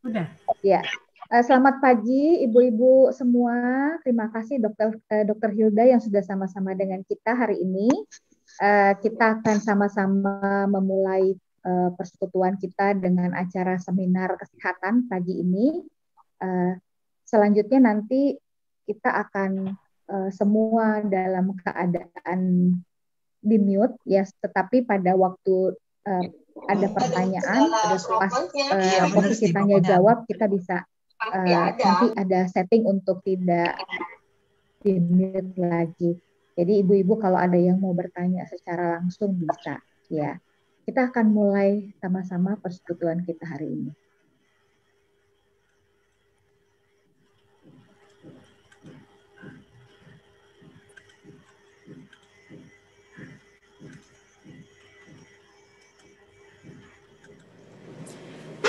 Udah. Ya. Selamat pagi Ibu-ibu semua. Terima kasih Dokter Hilda yang sudah sama-sama dengan kita hari ini. Kita akan sama-sama memulai persekutuan kita dengan acara seminar kesehatan pagi ini. Selanjutnya nanti kita akan semua dalam keadaan di mute ya, tetapi pada waktu ada pertanyaan, pas posisi tanya jawab kita bisa nanti ada setting untuk tidak di mute lagi. Jadi ibu-ibu kalau ada yang mau bertanya secara langsung bisa ya. Kita akan mulai sama-sama persekutuan kita hari ini.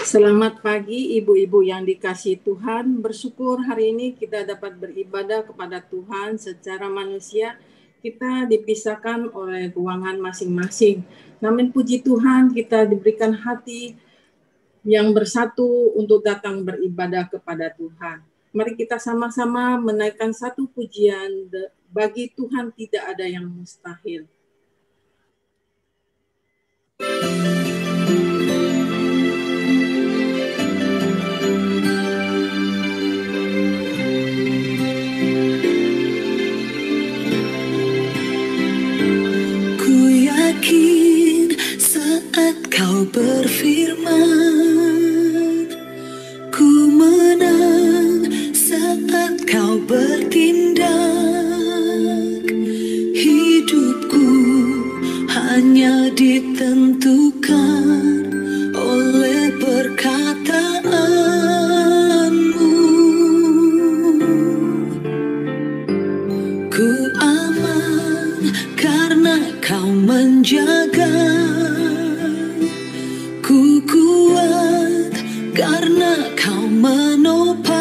Selamat pagi ibu-ibu yang dikasihi Tuhan. Bersyukur hari ini kita dapat beribadah kepada Tuhan secara manusia. Kita dipisahkan oleh ruangan masing-masing. Namun puji Tuhan kita diberikan hati yang bersatu untuk datang beribadah kepada Tuhan. Mari kita sama-sama menaikkan satu pujian, bagi Tuhan tidak ada yang mustahil. Saat kau berfirman, ku menang. Saat kau bertindak, hidupku hanya ditentukan oleh perkataanmu. Ku aman karena kau menjaga. Ku kuat karena kau menopang.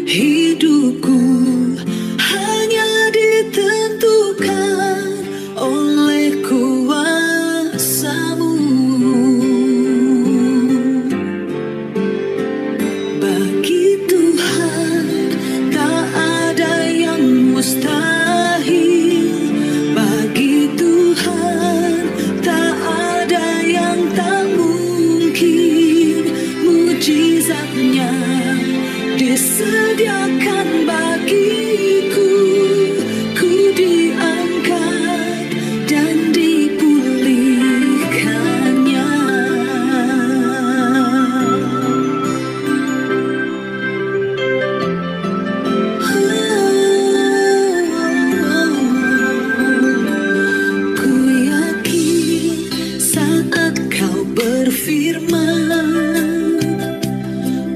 Hidupku hanya ditentukan oleh kuasa-Mu. Bagi Tuhan tak ada yang mustahil. Bagi Tuhan tak ada yang tak mungkin. Mujizatnya disediakan bagiku. Ku diangkat dan dipulihkannya. Ku yakin saat kau berfirman,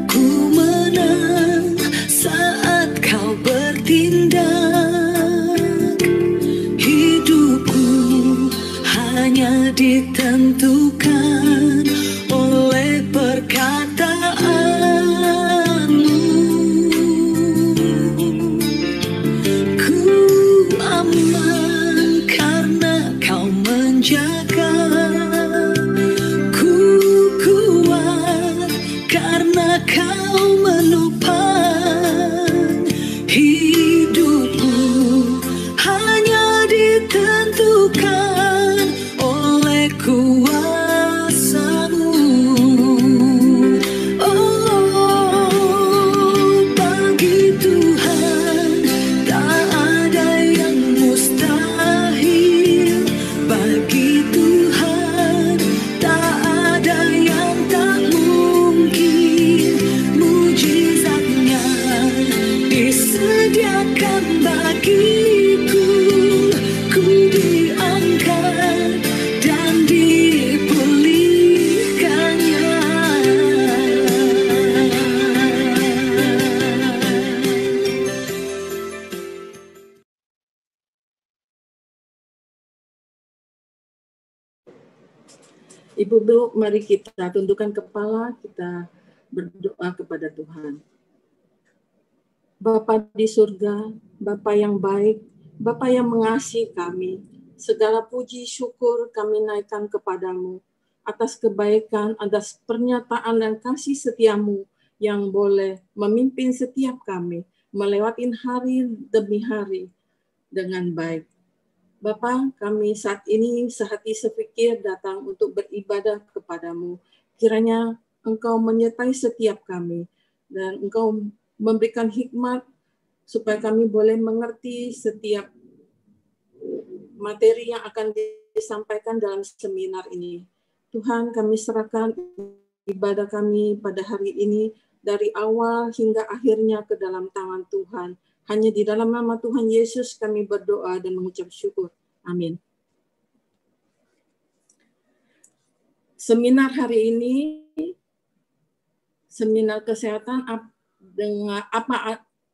ku menang. Saat kau bertindak, hidupku hanya ditentukan oleh perkataanmu. Ku aman karena kau menjaga. Ku kuat karena kau menopang. Hidupku hanya ditentukan oleh kuasa-Mu. Oh, bagi Tuhan tak ada yang mustahil. Bagi Tuhan tak ada yang tak mungkin. Mujizatnya disediakan bagiku. Ku diangkat dan dipulihkannya. Ibu-ibu, mari kita tundukkan kepala, kita berdoa kepada Tuhan. Bapa di surga, Bapa yang baik, Bapa yang mengasihi kami, segala puji syukur kami naikkan kepadamu. atas kebaikan, atas pernyataan dan kasih setiamu yang boleh memimpin setiap kami melewati hari demi hari dengan baik. Bapa, kami saat ini sehati sepikir datang untuk beribadah kepadamu. Kiranya Engkau menyertai setiap kami dan Engkau memberikan hikmat supaya kami boleh mengerti setiap materi yang akan disampaikan dalam seminar ini. Tuhan, kami serahkan ibadah kami pada hari ini dari awal hingga akhirnya ke dalam tangan Tuhan. Hanya di dalam nama Tuhan Yesus kami berdoa dan mengucap syukur. Amin. Seminar hari ini, seminar kesehatan dengan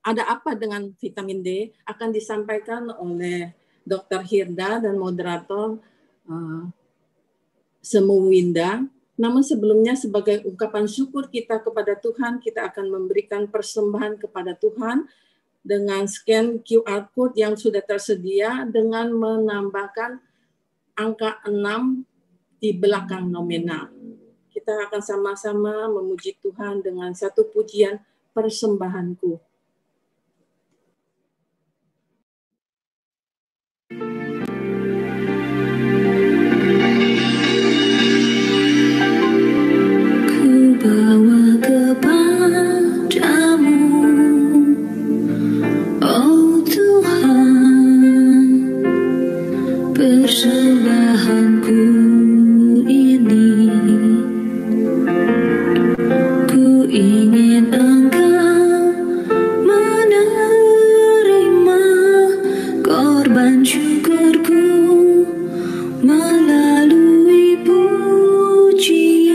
ada apa dengan vitamin D akan disampaikan oleh Dr. Hirda dan moderator Semu Winda. Namun sebelumnya sebagai ungkapan syukur kita kepada Tuhan, kita akan memberikan persembahan kepada Tuhan dengan scan QR code yang sudah tersedia dengan menambahkan angka 6 di belakang nominal. Kita akan sama-sama memuji Tuhan dengan satu pujian persembahanku. Ku bawa kepadamu, oh Tuhan, persembahanku ini. Ku ingin Engkau menerima korban syukurku melalui pujian.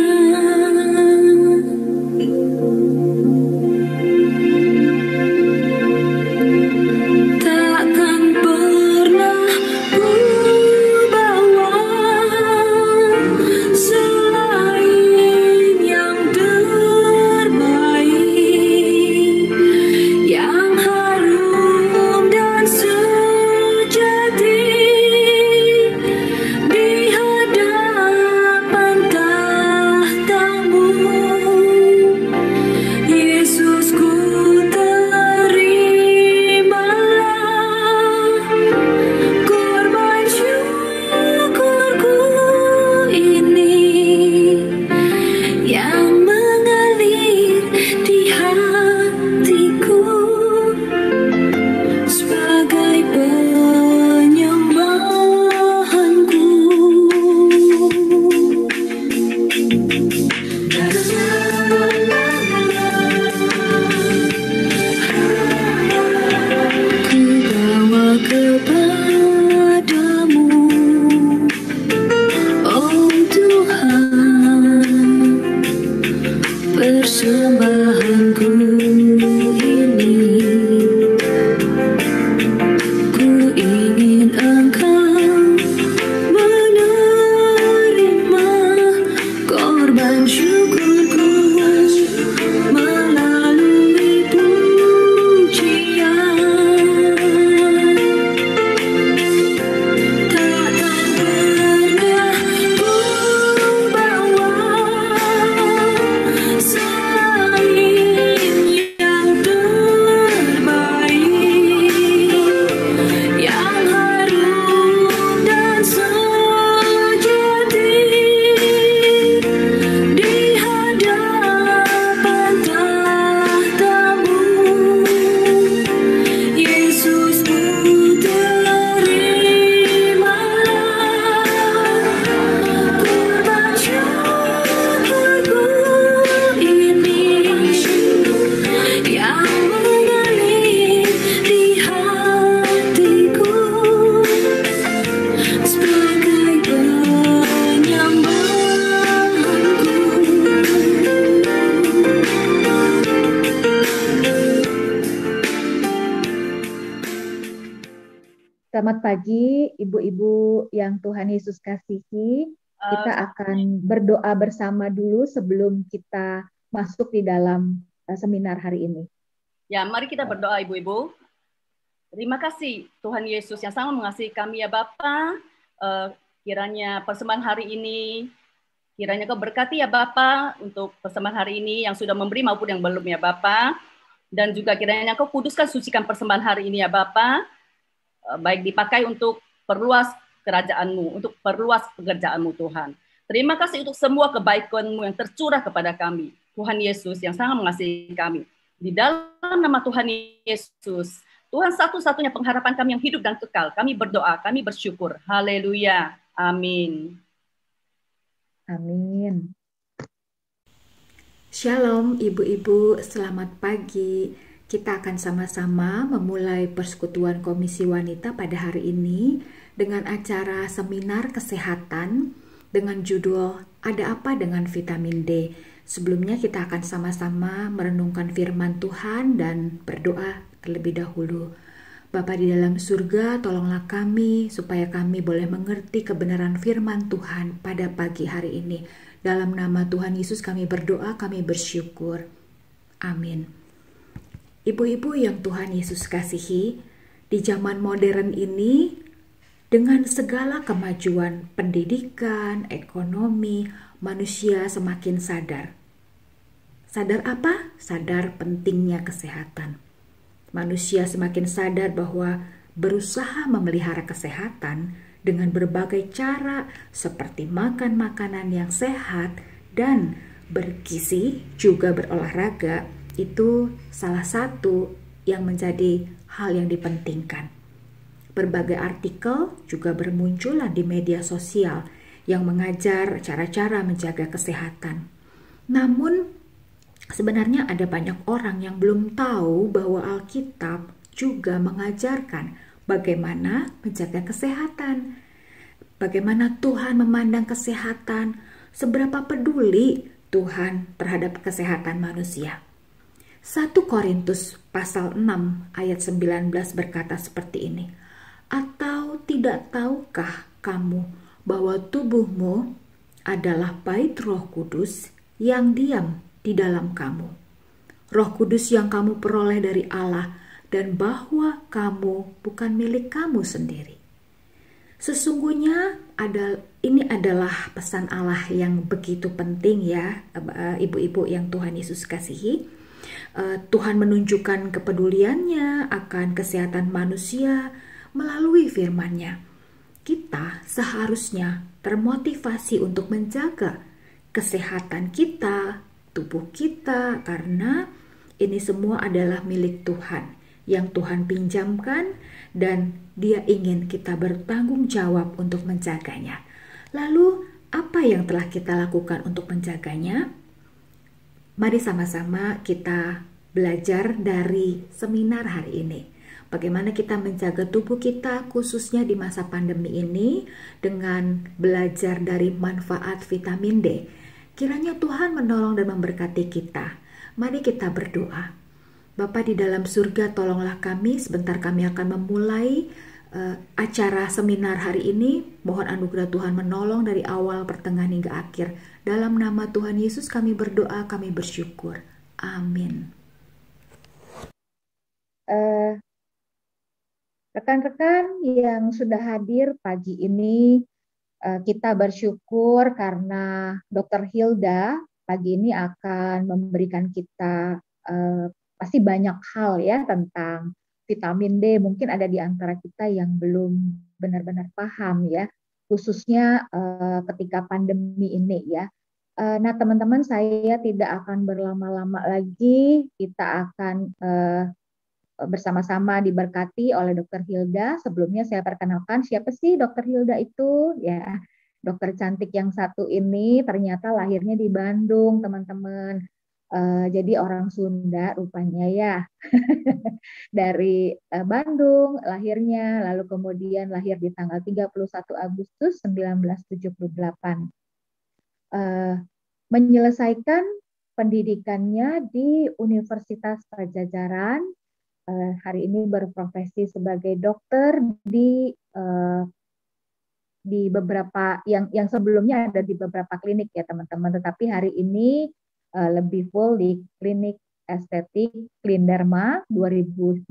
Takkan pernah ku bawa selain yang terbaik, yang harum dan sejati di hadapan tahtamu. Yesus, ku terimalah korban syukurku ini yang mengalir di hatiku sebagai penyembahanku. Ku bawa kepadamu, oh Tuhan, persembahanku ini. Ku ingin Engkau menerima korban syukurku melalui pujian. Takkan pernah ku bawa selain yang terbaik, yang harum dan sejati di hadapan tahtamu. Yesus, ku terimalah korban syukurku ini yang mengalir di hatiku sebagai penyembahanku. Selamat pagi ibu-ibu yang Tuhan Yesus kasihi. Kita akan berdoa bersama dulu sebelum kita masuk di dalam seminar hari ini. Ya, mari kita berdoa ibu-ibu. Terima kasih Tuhan Yesus yang sangat mengasihi kami ya Bapa. Kiranya persembahan hari ini Kiranya Kau berkati ya Bapa untuk persembahan hari ini yang sudah memberi maupun yang belum ya Bapa. Dan juga kiranya Kau kuduskan, sucikan persembahan hari ini ya Bapa. Baik dipakai untuk perluas kerajaan-Mu, untuk perluas pekerjaan-Mu Tuhan. Terima kasih untuk semua kebaikan-Mu yang tercurah kepada kami. Tuhan Yesus yang sangat mengasihi kami. Di dalam nama Tuhan Yesus, Tuhan satu-satunya pengharapan kami yang hidup dan kekal. Kami berdoa, kami bersyukur. Haleluya. Amin. Amin. Shalom ibu-ibu, selamat pagi. Kita akan sama-sama memulai persekutuan Komisi Wanita pada hari ini dengan acara seminar kesehatan dengan judul Ada Apa Dengan Vitamin D. Sebelumnya kita akan sama-sama merenungkan firman Tuhan dan berdoa terlebih dahulu. Bapa di dalam surga, tolonglah kami supaya kami boleh mengerti kebenaran firman Tuhan pada pagi hari ini. Dalam nama Tuhan Yesus kami berdoa, kami bersyukur. Amin. Ibu-ibu yang Tuhan Yesus kasihi, di zaman modern ini, dengan segala kemajuan pendidikan, ekonomi, manusia semakin sadar. Sadar apa? Sadar pentingnya kesehatan. Manusia semakin sadar bahwa berusaha memelihara kesehatan dengan berbagai cara seperti makan makanan yang sehat dan bergizi, juga berolahraga, itu salah satu yang menjadi hal yang dipentingkan. Berbagai artikel juga bermunculan di media sosial yang mengajar cara-cara menjaga kesehatan. Namun, sebenarnya ada banyak orang yang belum tahu bahwa Alkitab juga mengajarkan bagaimana menjaga kesehatan. Bagaimana Tuhan memandang kesehatan, seberapa peduli Tuhan terhadap kesehatan manusia. 1 Korintus pasal 6 ayat 19 berkata seperti ini. Atau tidak tahukah kamu bahwa tubuhmu adalah bait Roh Kudus yang diam di dalam kamu. Roh Kudus yang kamu peroleh dari Allah dan bahwa kamu bukan milik kamu sendiri. Sesungguhnya ini adalah pesan Allah yang begitu penting ya, ibu-ibu yang Tuhan Yesus kasihi. Tuhan menunjukkan kepeduliannya akan kesehatan manusia melalui firman-Nya. Kita seharusnya termotivasi untuk menjaga kesehatan kita, tubuh kita, karena ini semua adalah milik Tuhan yang Tuhan pinjamkan dan Dia ingin kita bertanggung jawab untuk menjaganya. Lalu apa yang telah kita lakukan untuk menjaganya? Mari sama-sama kita belajar dari seminar hari ini. Bagaimana kita menjaga tubuh kita khususnya di masa pandemi ini dengan belajar dari manfaat vitamin D. Kiranya Tuhan menolong dan memberkati kita. Mari kita berdoa. Bapa di dalam surga, tolonglah kami. Sebentar kami akan memulai acara seminar hari ini. Mohon anugerah Tuhan menolong dari awal, pertengahan hingga akhir. Dalam nama Tuhan Yesus kami berdoa, kami bersyukur. Amin. Rekan-rekan yang sudah hadir pagi ini, kita bersyukur karena Dr. Hilda pagi ini akan memberikan kita pasti banyak hal ya tentang vitamin D. Mungkin ada di antara kita yang belum benar-benar paham ya, khususnya ketika pandemi ini ya. Nah teman-teman, saya tidak akan berlama-lama lagi, kita akan bersama-sama diberkati oleh Dr. Hilda. Sebelumnya saya perkenalkan siapa sih Dr. Hilda itu ya. Dokter cantik yang satu ini ternyata lahirnya di Bandung, teman-teman. Jadi orang Sunda rupanya ya. Dari Bandung lahirnya, lalu kemudian lahir di tanggal 31 Agustus 1978. Menyelesaikan pendidikannya di Universitas Pajajaran. Hari ini berprofesi sebagai dokter di beberapa yang sebelumnya ada di beberapa klinik ya teman-teman, tetapi hari ini lebih full di klinik estetik Klinderma 2015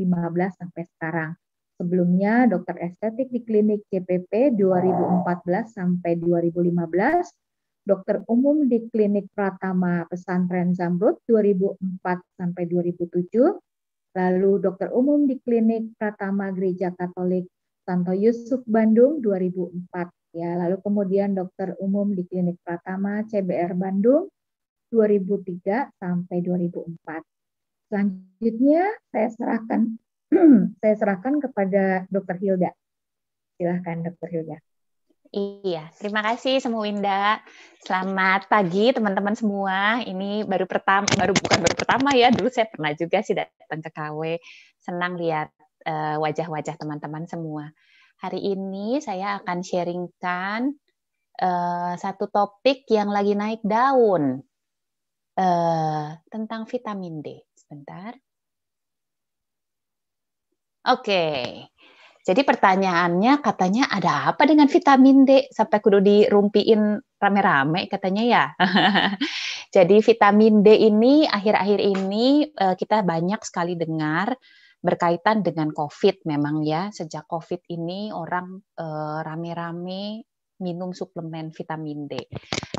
sampai sekarang. Sebelumnya dokter estetik di klinik CPP 2014 sampai 2015, dokter umum di Klinik Pratama Pesantren Zamrud 2004 sampai 2007, lalu dokter umum di Klinik Pratama Gereja Katolik Santo Yusuf Bandung 2004 ya, lalu kemudian dokter umum di Klinik Pratama CBR Bandung 2003 sampai 2004. Selanjutnya saya serahkan kepada Dr. Hilda. Silahkan Dr. Hilda. Iya, terima kasih semua Winda. Selamat pagi teman-teman semua. Ini bukan baru pertama ya. Dulu saya pernah juga sih datang ke KW. Senang lihat wajah-wajah teman-teman semua. Hari ini saya akan sharingkan satu topik yang lagi naik daun tentang vitamin D. Sebentar. Oke. Jadi pertanyaannya katanya ada apa dengan vitamin D sampai kudu dirumpiin rame-rame katanya ya. Jadi vitamin D ini akhir-akhir ini kita banyak sekali dengar berkaitan dengan COVID memang ya. Sejak COVID ini orang rame-rame minum suplemen vitamin D.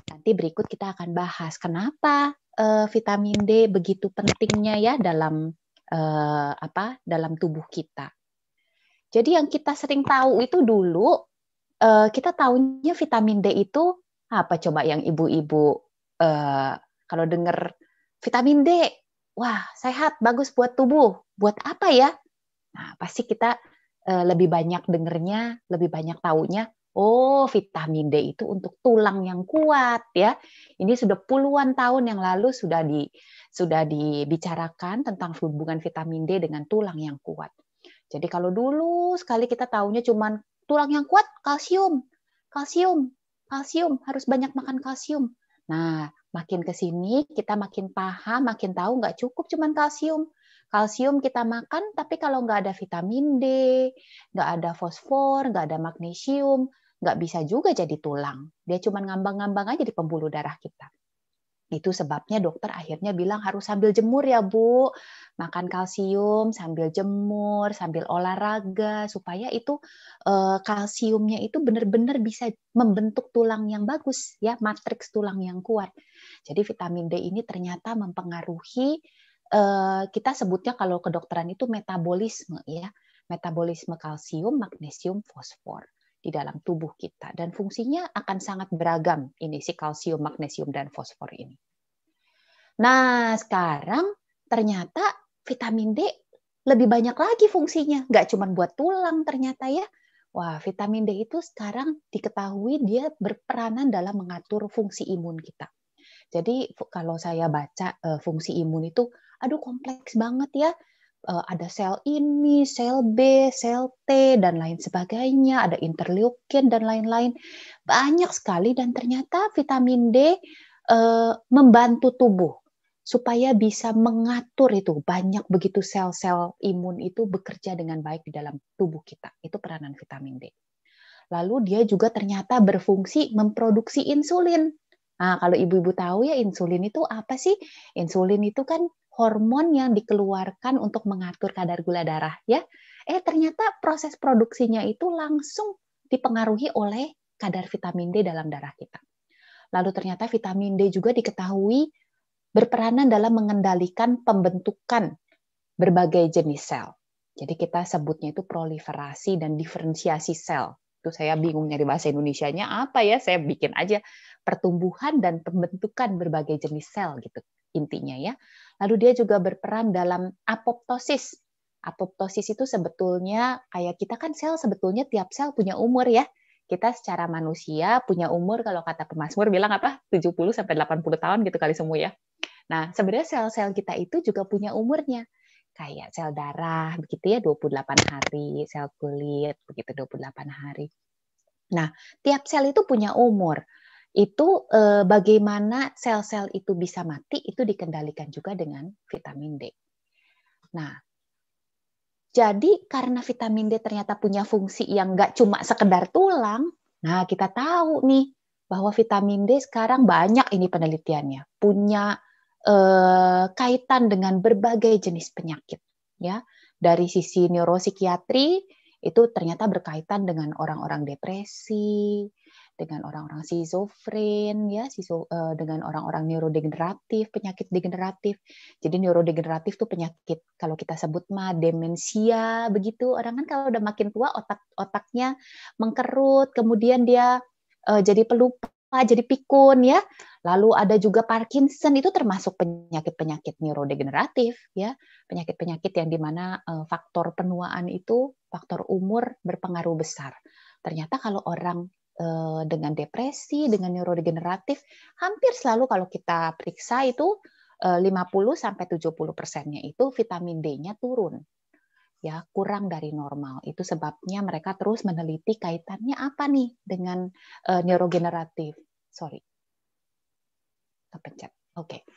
Nanti berikut kita akan bahas kenapa vitamin D begitu pentingnya ya dalam dalam tubuh kita. Jadi yang kita sering tahu itu dulu, kita tahunya vitamin D itu apa coba yang ibu-ibu kalau dengar vitamin D, wah sehat, bagus buat tubuh. Buat apa ya? Nah pasti kita lebih banyak dengernya, lebih banyak taunya, oh vitamin D itu untuk tulang yang kuat ya. Ini sudah puluhan tahun yang lalu sudah dibicarakan tentang hubungan vitamin D dengan tulang yang kuat. Jadi kalau dulu sekali kita taunya cuman tulang yang kuat, kalsium, harus banyak makan kalsium. Nah, makin ke sini kita makin paham, makin tahu nggak cukup cuman kalsium. Kalsium kita makan, tapi kalau nggak ada vitamin D, nggak ada fosfor, nggak ada magnesium, nggak bisa juga jadi tulang. Dia cuman ngambang-ngambang aja di pembuluh darah kita. Itu sebabnya dokter akhirnya bilang harus sambil jemur ya Bu, makan kalsium sambil jemur, sambil olahraga, supaya itu kalsiumnya itu benar-benar bisa membentuk tulang yang bagus, ya matriks tulang yang kuat. Jadi vitamin D ini ternyata mempengaruhi, kita sebutnya kalau kedokteran itu metabolisme ya, metabolisme kalsium, magnesium, fosfor di dalam tubuh kita, dan fungsinya akan sangat beragam ini si kalsium, magnesium, dan fosfor ini. Nah sekarang ternyata vitamin D lebih banyak lagi fungsinya, nggak cuma buat tulang ternyata ya. Wah vitamin D itu sekarang diketahui dia berperanan dalam mengatur fungsi imun kita. Jadi kalau saya baca fungsi imun itu, aduh kompleks banget ya. Ada sel ini, sel B, sel T, dan lain sebagainya, ada interleukin dan lain-lain. Banyak sekali, dan ternyata vitamin D membantu tubuh supaya bisa mengatur itu, banyak begitu sel-sel imun itu bekerja dengan baik di dalam tubuh kita. Itu peranan vitamin D. Lalu dia juga ternyata berfungsi memproduksi insulin. Nah, kalau ibu-ibu tahu ya insulin itu apa sih? Insulin itu kan hormon yang dikeluarkan untuk mengatur kadar gula darah ya. Ternyata proses produksinya itu langsung dipengaruhi oleh kadar vitamin D dalam darah kita. Lalu ternyata vitamin D juga diketahui berperanan dalam mengendalikan pembentukan berbagai jenis sel. Jadi kita sebutnya itu proliferasi dan diferensiasi sel. Itu saya bingung nyari bahasa Indonesianya apa ya, saya bikin aja pertumbuhan dan pembentukan berbagai jenis sel gitu intinya ya. Lalu dia juga berperan dalam apoptosis. Apoptosis itu sebetulnya kayak kita kan sel sebetulnya tiap sel punya umur ya. Kita secara manusia punya umur kalau kata pemazmur bilang apa? 70 sampai 80 tahun gitu kali semua ya. Nah, sebenarnya sel-sel kita itu juga punya umurnya. Kayak sel darah begitu ya 28 hari, sel kulit begitu 28 hari. Nah, tiap sel itu punya umur. Itu bagaimana sel-sel itu bisa mati itu dikendalikan juga dengan vitamin D. Nah, jadi karena vitamin D ternyata punya fungsi yang nggak cuma sekedar tulang, nah kita tahu nih bahwa vitamin D sekarang banyak ini penelitiannya, punya kaitan dengan berbagai jenis penyakit. Ya, dari sisi neuropsikiatri itu ternyata berkaitan dengan orang-orang depresi, dengan orang-orang schizofren, ya, dengan orang-orang neurodegeneratif, penyakit degeneratif. Jadi neurodegeneratif tuh penyakit kalau kita sebut mah demensia begitu. Orang kan kalau udah makin tua otaknya mengkerut, kemudian dia jadi pelupa, jadi pikun ya. Lalu ada juga Parkinson, itu termasuk penyakit-penyakit neurodegeneratif ya, penyakit-penyakit yang dimana faktor penuaan itu, faktor umur berpengaruh besar. Ternyata kalau orang dengan depresi, dengan neurodegeneratif, hampir selalu kalau kita periksa itu 50-70%-nya itu vitamin D-nya turun. Ya, kurang dari normal. Itu sebabnya mereka terus meneliti kaitannya apa nih dengan neurodegeneratif. Sorry. Kepencet. Oke.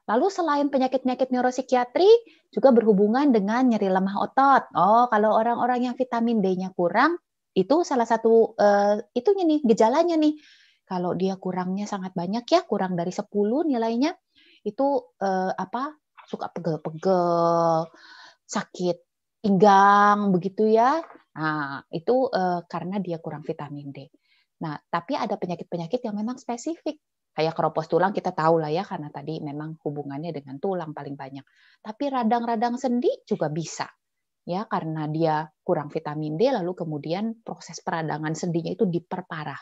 Lalu selain penyakit-penyakit neuropsikiatri juga berhubungan dengan nyeri lemah otot. Oh, kalau orang-orang yang vitamin D-nya kurang, itu salah satu itunya nih, gejalanya nih. Kalau dia kurangnya sangat banyak ya, kurang dari 10 nilainya, itu suka pegel-pegel, sakit pinggang begitu ya. Nah, itu karena dia kurang vitamin D. Nah, tapi ada penyakit-penyakit yang memang spesifik. Kayak keropos tulang kita tahu lah ya, karena tadi memang hubungannya dengan tulang paling banyak. Tapi radang-radang sendi juga bisa. Ya, karena dia kurang vitamin D, lalu kemudian proses peradangan sendinya itu diperparah.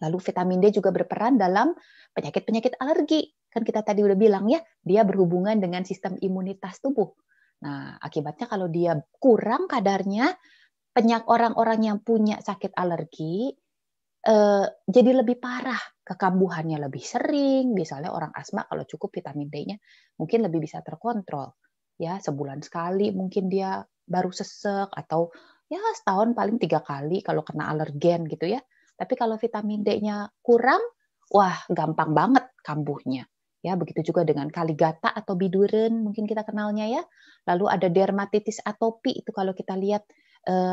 Lalu vitamin D juga berperan dalam penyakit-penyakit alergi. Kan kita tadi udah bilang ya, dia berhubungan dengan sistem imunitas tubuh. Nah, akibatnya kalau dia kurang kadarnya, orang-orang yang punya sakit alergi jadi lebih parah, kekambuhannya lebih sering. Misalnya orang asma kalau cukup vitamin D-nya mungkin lebih bisa terkontrol. Ya, sebulan sekali mungkin dia baru sesek, atau ya setahun paling 3 kali kalau kena alergen gitu ya. Tapi kalau vitamin D-nya kurang, wah gampang banget kambuhnya. Ya, begitu juga dengan kaligata atau biduren mungkin kita kenalnya ya. Lalu ada dermatitis atopi, itu kalau kita lihat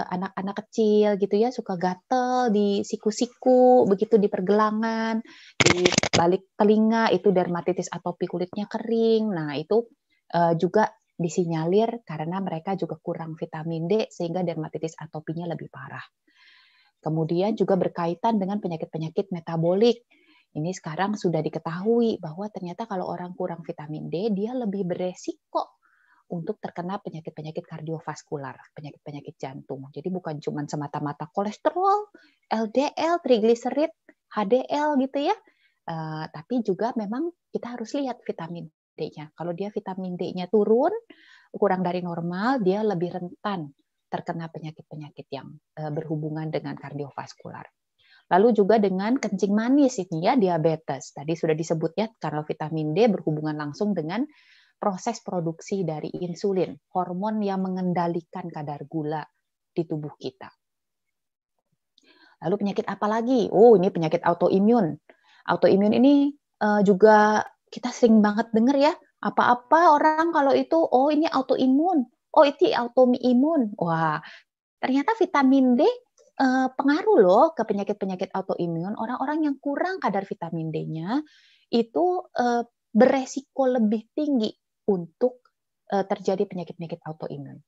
anak-anak kecil gitu ya, suka gatel di siku-siku, begitu di pergelangan, di balik telinga, itu dermatitis atopi, kulitnya kering. Nah, itu juga disinyalir karena mereka juga kurang vitamin D sehingga dermatitis atopinya lebih parah. Kemudian juga berkaitan dengan penyakit-penyakit metabolik. Ini sekarang sudah diketahui bahwa ternyata kalau orang kurang vitamin D, dia lebih beresiko untuk terkena penyakit-penyakit kardiovaskular, penyakit-penyakit jantung. Jadi bukan cuma semata-mata kolesterol, LDL, trigliserid, HDL gitu ya, tapi juga memang kita harus lihat vitamin D-nya. Kalau dia vitamin D-nya turun, kurang dari normal, dia lebih rentan terkena penyakit-penyakit yang berhubungan dengan kardiovaskular. Lalu juga dengan kencing manis ini ya, diabetes. Tadi sudah disebut ya, karena vitamin D berhubungan langsung dengan proses produksi dari insulin, hormon yang mengendalikan kadar gula di tubuh kita. Lalu penyakit apa lagi? Oh, ini penyakit autoimun. Autoimun ini juga kita sering banget dengar ya, apa-apa orang kalau itu, oh ini autoimun, oh itu autoimun. Wah, ternyata vitamin D pengaruh loh ke penyakit-penyakit autoimun. Orang-orang yang kurang kadar vitamin D-nya itu beresiko lebih tinggi untuk terjadi penyakit-penyakit autoimun.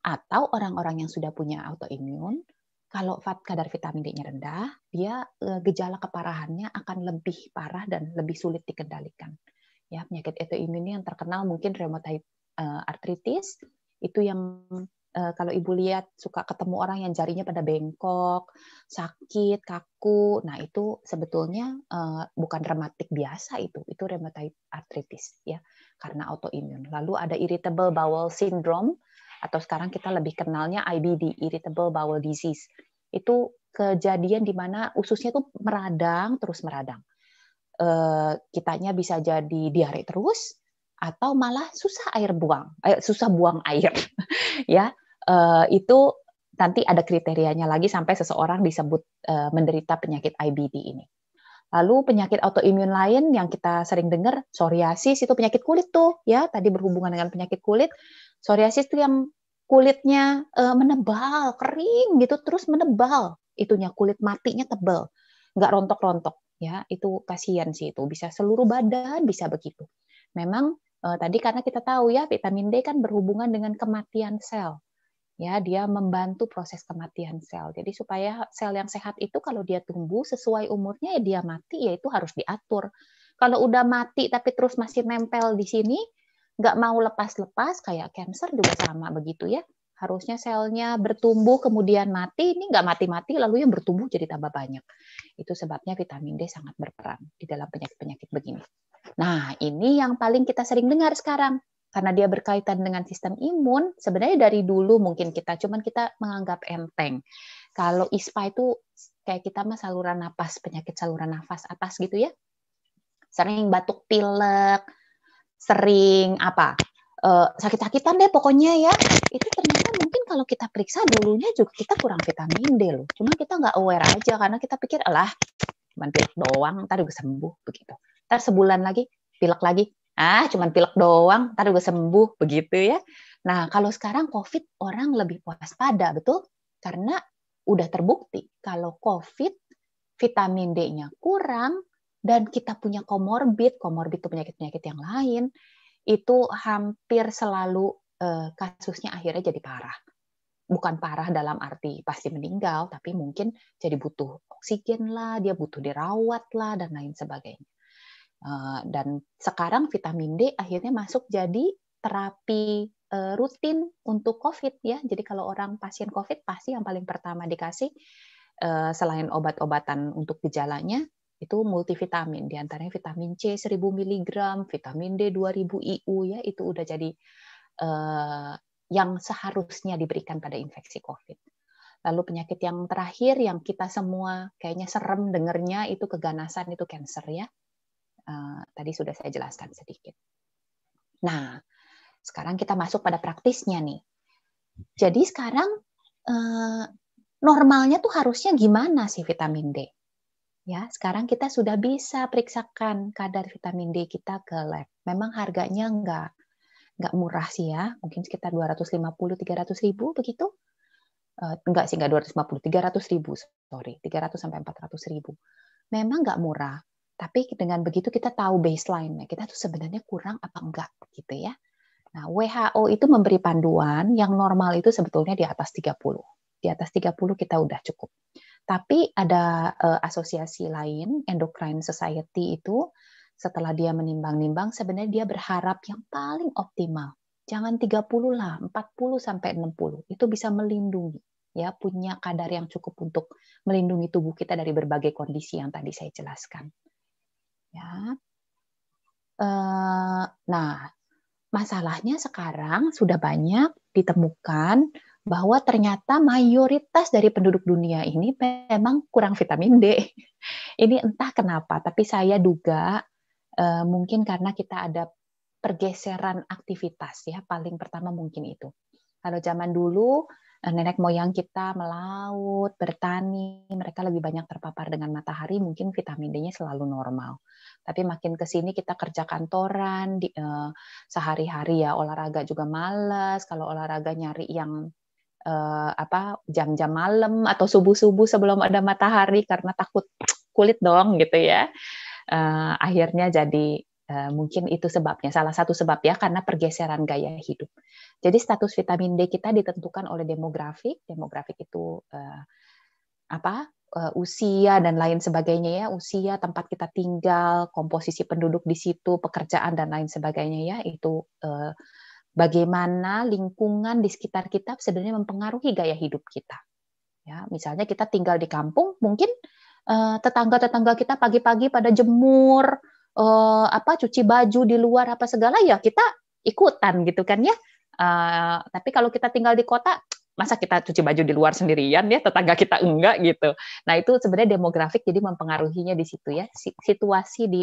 Atau orang-orang yang sudah punya autoimun, kalau kadar vitamin D-nya rendah, dia gejala keparahannya akan lebih parah dan lebih sulit dikendalikan. Ya, penyakit autoimun yang terkenal mungkin rheumatoid arthritis, itu yang kalau ibu lihat suka ketemu orang yang jarinya pada bengkok, sakit, kaku. Nah, itu sebetulnya bukan rematik biasa itu rheumatoid arthritis ya, karena autoimun. Lalu ada irritable bowel syndrome, atau sekarang kita lebih kenalnya IBD, irritable bowel disease. Itu kejadian di mana ususnya tuh meradang, terus meradang. Kitanya bisa jadi diare terus, atau malah susah buang air. Ya, itu nanti ada kriterianya lagi sampai seseorang disebut menderita penyakit IBD ini. Lalu penyakit autoimun lain yang kita sering dengar, psoriasis, itu penyakit kulit tuh ya, tadi berhubungan dengan penyakit kulit. Psoriasis itu yang kulitnya menebal, kering gitu, terus menebal, itunya kulit matinya tebal, nggak rontok-rontok ya, itu kasihan sih, itu bisa seluruh badan bisa begitu. Memang tadi karena kita tahu ya, vitamin D kan berhubungan dengan kematian sel. Ya, dia membantu proses kematian sel. Jadi supaya sel yang sehat itu kalau dia tumbuh sesuai umurnya ya dia mati, ya itu harus diatur. Kalau udah mati tapi terus masih nempel di sini, nggak mau lepas-lepas, kayak kanker juga sama begitu ya. Harusnya selnya bertumbuh kemudian mati, ini nggak mati-mati lalu yang bertumbuh jadi tambah banyak. Itu sebabnya vitamin D sangat berperan di dalam penyakit-penyakit begini. Nah, ini yang paling kita sering dengar sekarang. Karena dia berkaitan dengan sistem imun, sebenarnya dari dulu mungkin cuman kita menganggap enteng. Kalau ISPA itu kayak kita mah saluran napas, penyakit saluran nafas atas gitu ya. Sering batuk pilek, sering sakit-sakitan deh pokoknya ya. Itu ternyata mungkin kalau kita periksa dulunya juga kita kurang vitamin D loh. Cuma kita nggak aware aja karena kita pikir alah cuma pilek doang, ntar juga sembuh begitu. Ntar sebulan lagi pilek lagi. Cuman pilek doang, ntar juga sembuh, begitu ya. Nah, kalau sekarang COVID orang lebih waspada, betul? Karena udah terbukti kalau COVID vitamin D-nya kurang dan kita punya komorbid itu penyakit-penyakit yang lain, itu hampir selalu kasusnya akhirnya jadi parah. Bukan parah dalam arti pasti meninggal, tapi mungkin jadi butuh oksigen lah, dia butuh dirawat lah, dan lain sebagainya. Dan sekarang vitamin D akhirnya masuk jadi terapi rutin untuk COVID ya. Jadi kalau orang pasien COVID pasti yang paling pertama dikasih selain obat-obatan untuk gejalanya itu multivitamin. Di antaranya vitamin C 1000 mg, vitamin D 2000 IU ya, itu udah jadi yang seharusnya diberikan pada infeksi COVID. Lalu penyakit yang terakhir yang kita semua kayaknya serem dengernya itu keganasan, itu kanker ya. Tadi sudah saya jelaskan sedikit. Nah, sekarang kita masuk pada praktisnya nih. Jadi sekarang normalnya tuh harusnya gimana sih vitamin D? Ya, sekarang kita sudah bisa periksakan kadar vitamin D kita ke lab. Memang harganya nggak murah sih ya, mungkin sekitar 250-300 ribu begitu. Enggak sih, nggak 250, 300 ribu, sorry, 300-400 ribu. Memang nggak murah. Tapi dengan begitu kita tahu baseline-nya, kita tuh sebenarnya kurang apa enggak gitu ya. Nah, WHO itu memberi panduan yang normal itu sebetulnya di atas 30. Di atas 30 kita udah cukup. Tapi ada asosiasi lain, Endocrine Society itu, setelah dia menimbang-nimbang, sebenarnya dia berharap yang paling optimal. Jangan 30 lah, 40-60. Itu bisa melindungi. Ya, punya kadar yang cukup untuk melindungi tubuh kita dari berbagai kondisi yang tadi saya jelaskan. Ya. Nah, masalahnya sekarang sudah banyak ditemukan bahwa ternyata mayoritas dari penduduk dunia ini memang kurang vitamin D. Ini entah kenapa, tapi saya duga mungkin karena kita ada pergeseran aktivitas ya, paling pertama mungkin itu. Kalau zaman dulu nenek moyang kita melaut, bertani, mereka lebih banyak terpapar dengan matahari, mungkin vitamin D-nya selalu normal. Tapi makin ke sini kita kerja kantoran, sehari-hari ya olahraga juga malas, kalau olahraga nyari yang jam-jam malam atau subuh-subuh sebelum ada matahari karena takut kulit dong gitu ya. Akhirnya jadi mungkin itu sebabnya, salah satu sebab ya, karena pergeseran gaya hidup. Jadi status vitamin D kita ditentukan oleh demografik. Demografik itu usia dan lain sebagainya ya, usia, tempat kita tinggal, komposisi penduduk di situ, pekerjaan dan lain sebagainya ya, itu bagaimana lingkungan di sekitar kita sebenarnya mempengaruhi gaya hidup kita. Ya, misalnya kita tinggal di kampung, mungkin tetangga-tetangga kita pagi-pagi pada jemur, cuci baju di luar apa segala ya kita ikutan gitu kan ya. Tapi kalau kita tinggal di kota, masa kita cuci baju di luar sendirian ya, tetangga kita enggak gitu. Nah, itu sebenarnya demografik jadi mempengaruhinya di situ ya. Situasi di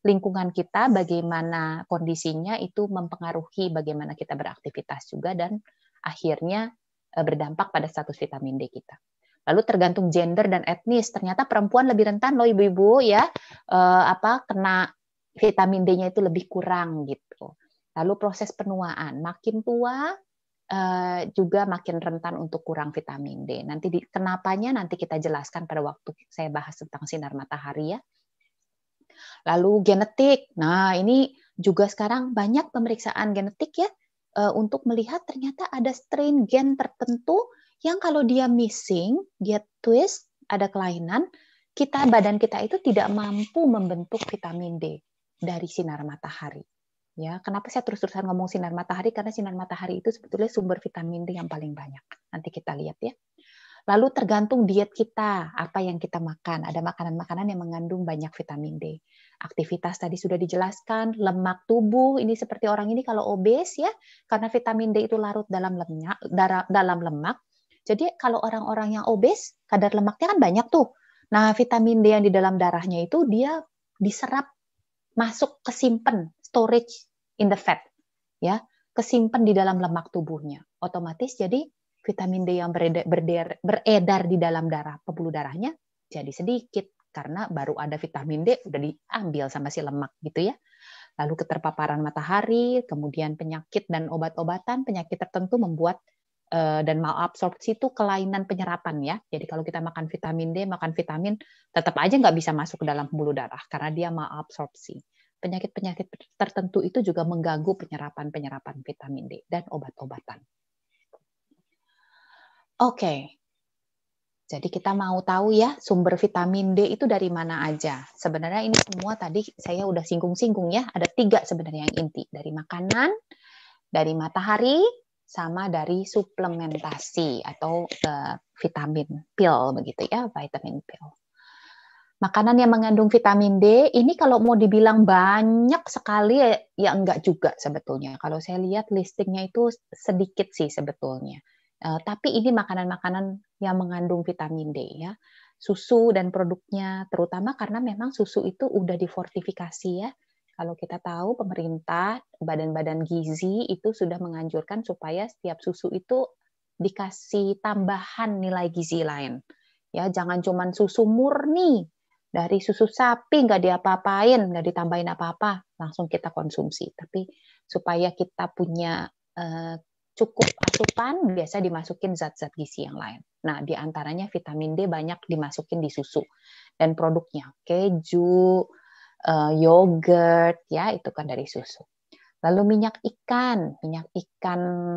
lingkungan kita, bagaimana kondisinya itu mempengaruhi bagaimana kita beraktivitas juga dan akhirnya berdampak pada status vitamin D kita. Lalu tergantung gender dan etnis, ternyata perempuan lebih rentan loh ibu-ibu ya, kena vitamin D-nya itu lebih kurang gitu. Lalu proses penuaan, makin tua juga makin rentan untuk kurang vitamin D. Nanti kenapanya nanti kita jelaskan pada waktu saya bahas tentang sinar matahari ya. Lalu genetik, nah ini juga sekarang banyak pemeriksaan genetik ya. untuk melihat ternyata ada strain gen tertentu yang kalau dia missing, dia twist, ada kelainan, badan kita itu tidak mampu membentuk vitamin D dari sinar matahari. Ya, kenapa saya terus-terusan ngomong sinar matahari? Karena sinar matahari itu sebetulnya sumber vitamin D yang paling banyak. Nanti kita lihat ya. Lalu tergantung diet kita, apa yang kita makan. Ada makanan-makanan yang mengandung banyak vitamin D. Aktivitas tadi sudah dijelaskan, lemak tubuh, ini seperti orang ini kalau obes ya, karena vitamin D itu larut dalam lemak. Jadi kalau orang-orang yang obes, kadar lemaknya kan banyak tuh. Nah, vitamin D yang di dalam darahnya itu dia diserap, masuk kesimpan, storage in the fat, ya, kesimpan di dalam lemak tubuhnya. Otomatis jadi vitamin D yang beredar di dalam darah, pembuluh darahnya jadi sedikit karena baru ada vitamin D udah diambil sama si lemak gitu ya. Lalu keterpaparan matahari, kemudian penyakit dan obat-obatan, penyakit tertentu membuat dan malabsorpsi itu kelainan penyerapan ya. Jadi kalau kita makan vitamin D, makan vitamin tetap aja nggak bisa masuk ke dalam pembuluh darah karena dia malabsorpsi. Penyakit-penyakit tertentu itu juga mengganggu penyerapan vitamin D dan obat-obatan. Oke, jadi kita mau tahu ya sumber vitamin D itu dari mana aja. Sebenarnya ini semua tadi saya udah singgung-singgung ya. Ada 3 sebenarnya yang inti. Dari makanan, dari matahari, sama dari suplementasi atau vitamin pill begitu ya, vitamin pill. Makanan yang mengandung vitamin D ini kalau mau dibilang banyak sekali ya enggak juga sebetulnya. Kalau saya lihat listingnya itu sedikit sih sebetulnya. Tapi ini makanan-makanan yang mengandung vitamin D ya. Susu dan produknya terutama karena memang susu itu udah difortifikasi ya. Kalau kita tahu pemerintah, badan-badan gizi itu sudah menganjurkan supaya setiap susu itu dikasih tambahan nilai gizi lain. Ya, jangan cuman susu murni dari susu sapi nggak diapa-apain, nggak ditambahin apa-apa, langsung kita konsumsi. Tapi supaya kita punya cukup asupan, biasa dimasukin zat-zat gizi yang lain. Nah, di antaranya vitamin D banyak dimasukin di susu dan produknya keju, yogurt, ya itu kan dari susu. Lalu minyak ikan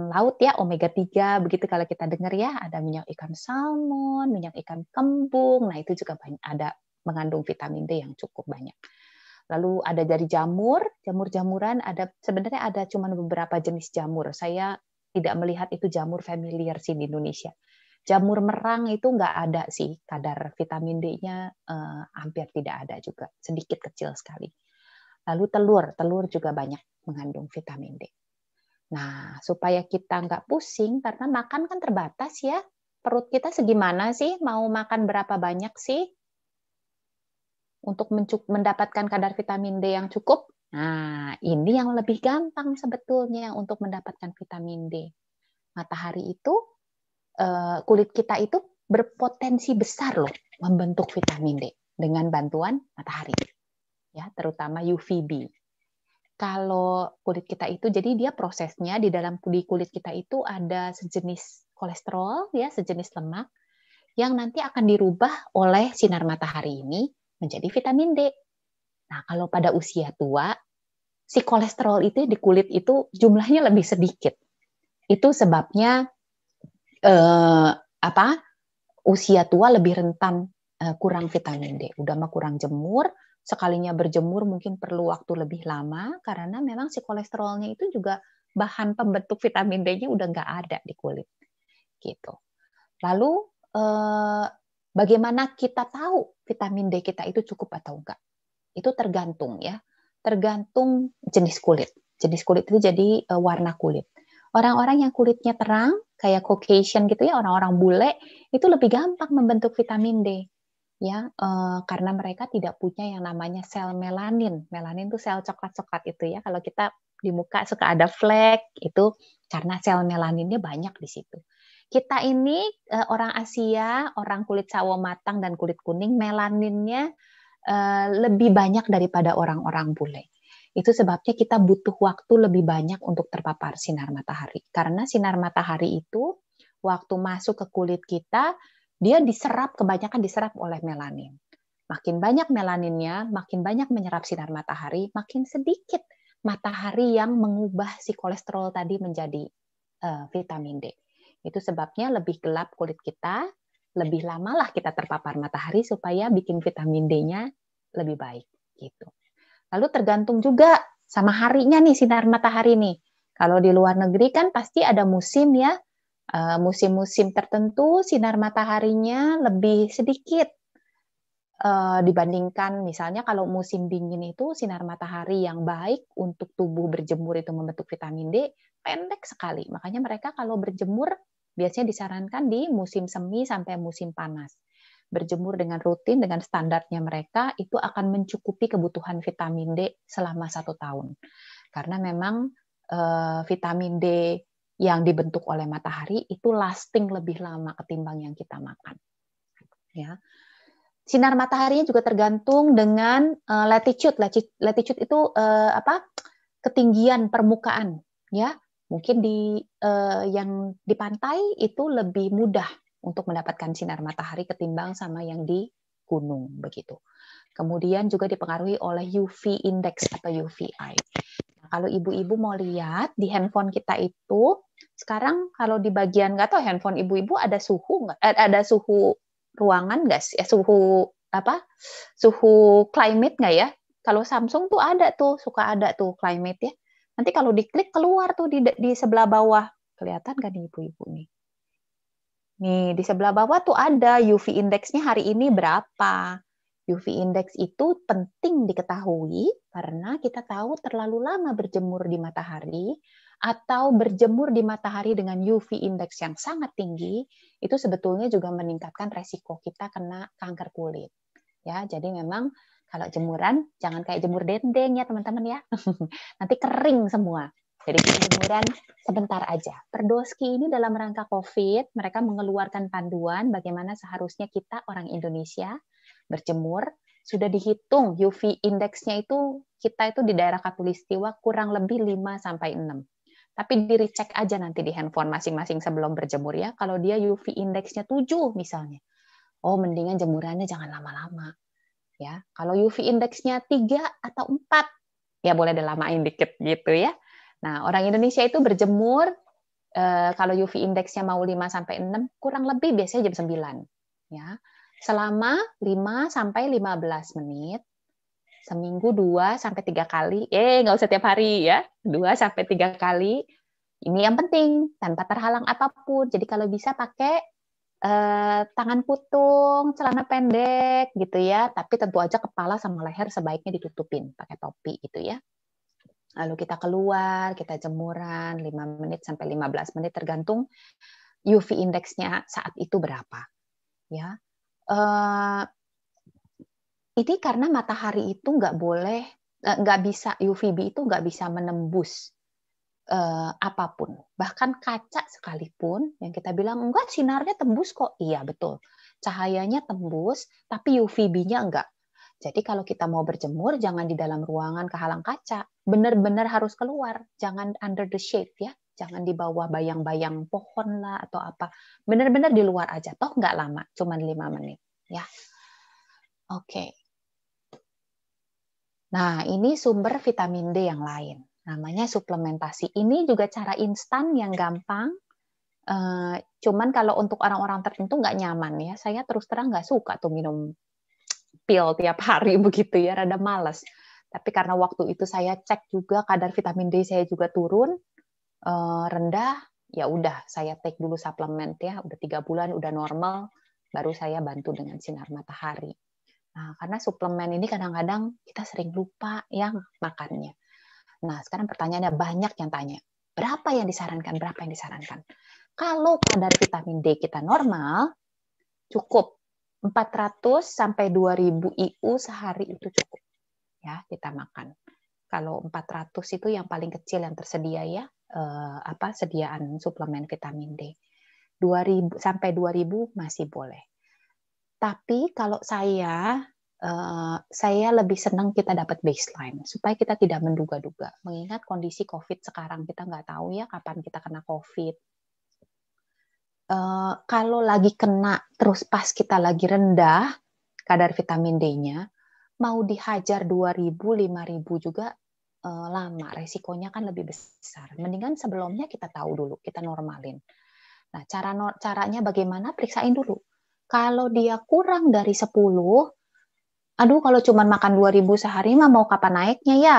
laut ya, omega 3, begitu kalau kita dengar ya, ada minyak ikan salmon, minyak ikan kembung, nah itu juga banyak, ada mengandung vitamin D yang cukup banyak. Lalu ada dari jamur-jamuran, sebenarnya ada cuma beberapa jenis jamur. Saya tidak melihat itu jamur familiar sih di Indonesia. Jamur merang itu nggak ada sih, kadar vitamin D-nya hampir tidak ada juga, sedikit kecil sekali. Lalu telur juga banyak mengandung vitamin D. Nah, supaya kita nggak pusing, karena makan kan terbatas ya, perut kita segimana sih, mau makan berapa banyak sih, untuk mendapatkan kadar vitamin D yang cukup. Nah, ini yang lebih gampang sebetulnya untuk mendapatkan vitamin D. Matahari itu, kulit kita itu berpotensi besar loh membentuk vitamin D dengan bantuan matahari. Ya, terutama UVB. Kalau kulit kita itu, jadi dia prosesnya di kulit kita itu ada sejenis kolesterol, ya, sejenis lemak, yang nanti akan dirubah oleh sinar matahari ini menjadi vitamin D. Nah, kalau pada usia tua, si kolesterol itu di kulit itu jumlahnya lebih sedikit. Itu sebabnya usia tua lebih rentan kurang vitamin D. Udah mah kurang jemur, sekalinya berjemur mungkin perlu waktu lebih lama karena memang si kolesterolnya itu juga bahan pembentuk vitamin D-nya udah nggak ada di kulit. Gitu. Lalu bagaimana kita tahu vitamin D kita itu cukup atau enggak? Itu tergantung ya. Tergantung jenis kulit. Jenis kulit itu jadi warna kulit. Orang-orang yang kulitnya terang, kayak Caucasian gitu ya, orang-orang bule, itu lebih gampang membentuk vitamin D. Ya, karena mereka tidak punya yang namanya sel melanin. Melanin itu sel coklat-coklat itu ya. Kalau kita di muka suka ada flek, itu karena sel melaninnya banyak di situ. Kita ini orang Asia, orang kulit sawo matang dan kulit kuning, melaninnya lebih banyak daripada orang-orang bule. Itu sebabnya kita butuh waktu lebih banyak untuk terpapar sinar matahari. Karena sinar matahari itu waktu masuk ke kulit kita, dia kebanyakan diserap oleh melanin. Makin banyak melaninnya, makin banyak menyerap sinar matahari, makin sedikit matahari yang mengubah si kolesterol tadi menjadi vitamin D. Itu sebabnya lebih gelap kulit kita, lebih lamalah kita terpapar matahari supaya bikin vitamin D-nya lebih baik gitu. Lalu tergantung juga sama harinya nih sinar matahari nih. Kalau di luar negeri kan pasti ada musim ya. Musim-musim tertentu sinar mataharinya lebih sedikit dibandingkan misalnya kalau musim dingin itu sinar matahari yang baik untuk tubuh berjemur itu membentuk vitamin D pendek sekali. Makanya mereka kalau berjemur biasanya disarankan di musim semi sampai musim panas. Berjemur dengan rutin dengan standarnya mereka itu akan mencukupi kebutuhan vitamin D selama 1 tahun. Karena memang vitamin D yang dibentuk oleh matahari itu lasting lebih lama ketimbang yang kita makan. Ya. Sinar mataharinya juga tergantung dengan latitude. Latitude itu ketinggian permukaan, ya. Mungkin yang di pantai itu lebih mudah untuk mendapatkan sinar matahari ketimbang sama yang di gunung begitu. Kemudian juga dipengaruhi oleh UV index atau UVI. Nah, kalau ibu-ibu mau lihat di handphone kita itu sekarang kalau di bagian nggak tahu handphone ibu-ibu ada suhu nggak? Ada suhu ruangan nggak sih? Suhu climate nggak ya? Kalau Samsung tuh ada tuh, suka ada tuh climate ya. Nanti kalau diklik keluar tuh di sebelah bawah. Kelihatan kan ibu-ibu nih? Nih, di sebelah bawah tuh ada UV index-nya hari ini berapa. UV index itu penting diketahui karena kita tahu terlalu lama berjemur di matahari atau berjemur di matahari dengan UV index yang sangat tinggi, itu sebetulnya juga meningkatkan resiko kita kena kanker kulit. Ya, jadi memang kalau jemuran jangan kayak jemur dendeng ya teman-teman ya. Nanti kering semua. Jadi jemuran sebentar aja. Perdoski ini dalam rangka COVID, mereka mengeluarkan panduan bagaimana seharusnya kita orang Indonesia berjemur. Sudah dihitung UV index-nya itu kita itu di daerah Katulistiwa kurang lebih 5-6. Tapi di-recheck aja nanti di handphone masing-masing sebelum berjemur ya. Kalau dia UV index-nya 7 misalnya. Oh, mendingan jemurannya jangan lama-lama. Ya, kalau UV index-nya 3 atau 4, ya boleh dilamain dikit gitu ya. Nah, orang Indonesia itu berjemur kalau UV index-nya mau 5-6, kurang lebih biasanya jam 9. Ya. Selama 5-15 menit. Seminggu 2-3 kali, nggak usah tiap hari ya, 2-3 kali. Ini yang penting, tanpa terhalang apapun. Jadi kalau bisa pakai tangan putung, celana pendek gitu ya, tapi tentu aja kepala sama leher sebaiknya ditutupin pakai topi gitu ya. Lalu kita keluar, kita jemuran 5 menit sampai 15 menit tergantung UV index-nya saat itu berapa. Ya. Ini karena matahari itu nggak bisa UVB itu nggak bisa menembus apapun, bahkan kaca sekalipun yang kita bilang enggak sinarnya tembus kok, iya betul, cahayanya tembus tapi UVB-nya enggak. Jadi kalau kita mau berjemur jangan di dalam ruangan kehalang kaca, benar-benar harus keluar, jangan under the shade ya, jangan di bawah bayang-bayang pohon lah atau apa, benar-benar di luar aja, toh nggak lama, cuma 5 menit ya. Oke. Nah, ini sumber vitamin D yang lain. Namanya suplementasi. Ini juga cara instan yang gampang. Cuman kalau untuk orang-orang tertentu nggak nyaman ya. Saya terus terang nggak suka tuh minum pil tiap hari begitu ya. Rada males. Tapi karena waktu itu saya cek juga kadar vitamin D saya juga turun. Rendah. Ya udah, saya take dulu suplemen ya. Udah 3 bulan, udah normal. Baru saya bantu dengan sinar matahari. Nah, karena suplemen ini kadang-kadang kita sering lupa yang makannya. Nah, sekarang pertanyaannya banyak yang tanya, berapa yang disarankan? Kalau kadar vitamin D kita normal, cukup 400 sampai 2000 IU sehari itu cukup. Ya, kita makan. Kalau 400 itu yang paling kecil yang tersedia ya, sediaan suplemen vitamin D. 2000 sampai 2000 masih boleh. Tapi kalau saya lebih senang kita dapat baseline supaya kita tidak menduga-duga. Mengingat kondisi COVID sekarang kita nggak tahu ya kapan kita kena COVID. Kalau lagi kena terus pas kita lagi rendah kadar vitamin D-nya, mau dihajar 2000, 5000 juga lama, resikonya kan lebih besar. Mendingan sebelumnya kita tahu dulu, kita normalin. Nah, caranya bagaimana? Periksain dulu. Kalau dia kurang dari 10, aduh kalau cuma makan 2.000 sehari mah mau kapan naiknya ya?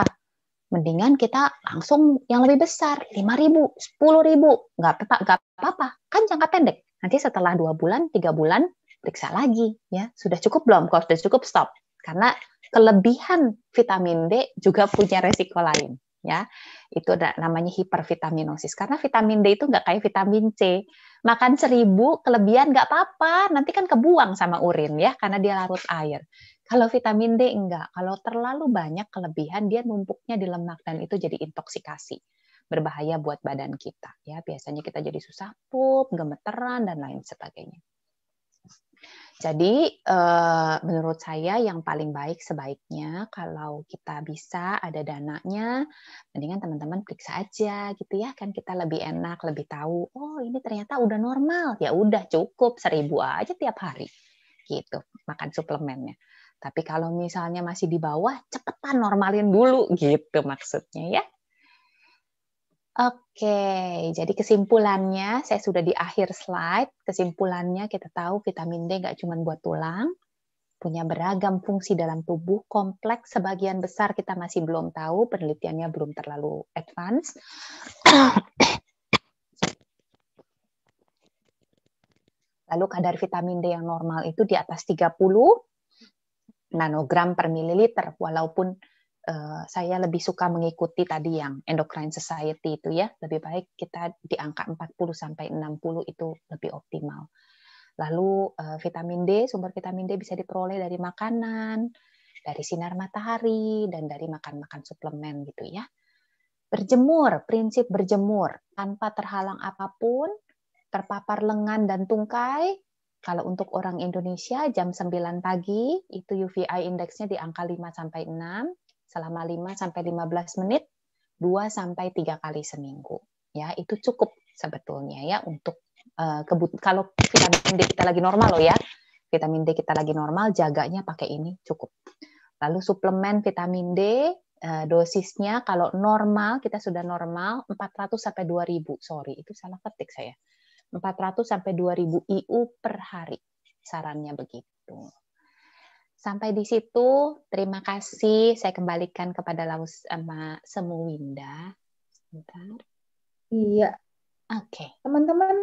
Mendingan kita langsung yang lebih besar, 5.000, 10.000. Nggak apa-apa, kan jangka pendek. Nanti setelah 2 bulan, 3 bulan, periksa lagi. Ya, sudah cukup belum? Kalau sudah cukup, stop. Karena kelebihan vitamin D juga punya resiko lain. Ya, itu namanya hipervitaminosis. Karena vitamin D itu nggak kayak vitamin C. Makan 1.000 kelebihan nggak apa-apa, nanti kan kebuang sama urin ya, karena dia larut air. Kalau vitamin D enggak, kalau terlalu banyak kelebihan dia numpuknya di lemak dan itu jadi intoksikasi. Berbahaya buat badan kita ya. Biasanya kita jadi susah pup, gemeteran dan lain sebagainya. Jadi menurut saya yang paling baik sebaiknya kalau kita bisa ada dananya, mendingan teman-teman periksa aja gitu ya, kan kita lebih enak, lebih tahu, oh ini ternyata udah normal, ya udah cukup 1.000 aja tiap hari gitu makan suplemennya. Tapi kalau misalnya masih di bawah, cepetan normalin dulu gitu maksudnya ya. Oke, jadi kesimpulannya, saya sudah di akhir slide. Kesimpulannya kita tahu vitamin D nggak cuma buat tulang, punya beragam fungsi dalam tubuh, kompleks, sebagian besar kita masih belum tahu, penelitiannya belum terlalu advance. Lalu kadar vitamin D yang normal itu di atas 30 nanogram per mililiter, walaupun saya lebih suka mengikuti tadi yang Endocrine Society itu ya, lebih baik kita di angka 40 sampai 60 itu lebih optimal. Lalu vitamin D, sumber vitamin D bisa diperoleh dari makanan, dari sinar matahari, dan dari makan-makan suplemen gitu ya. Berjemur, prinsip berjemur tanpa terhalang apapun, terpapar lengan dan tungkai. Kalau untuk orang Indonesia jam 9 pagi itu UVI indeksnya di angka 5 sampai 6. Selama 5 sampai 15 menit 2 sampai 3 kali seminggu. Ya, itu cukup sebetulnya ya untuk kalau vitamin D kita lagi normal loh ya. Vitamin D kita lagi normal, jaganya pakai ini cukup. Lalu suplemen vitamin D dosisnya kalau normal, kita sudah normal 400 sampai 2.000. Sorry, itu salah ketik saya. 400 sampai 2.000 IU per hari. Sarannya begitu. Sampai di situ, terima kasih. Saya kembalikan kepada Laus sama Semuwinda. Sebentar. Iya. Oke. Teman-teman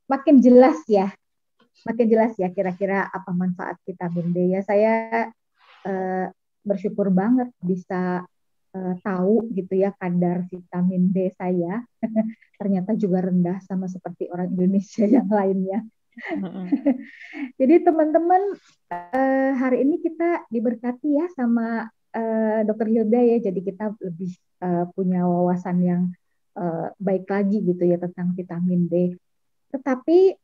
makin jelas ya. Makin jelas ya kira-kira apa manfaat vitamin D ya. Saya bersyukur banget bisa tahu gitu ya kadar vitamin D saya. Ternyata juga rendah sama seperti orang Indonesia yang lainnya. Jadi teman-teman hari ini kita diberkati ya sama Dr. Hilda ya, jadi kita lebih punya wawasan yang baik lagi gitu ya tentang vitamin D. Tetapi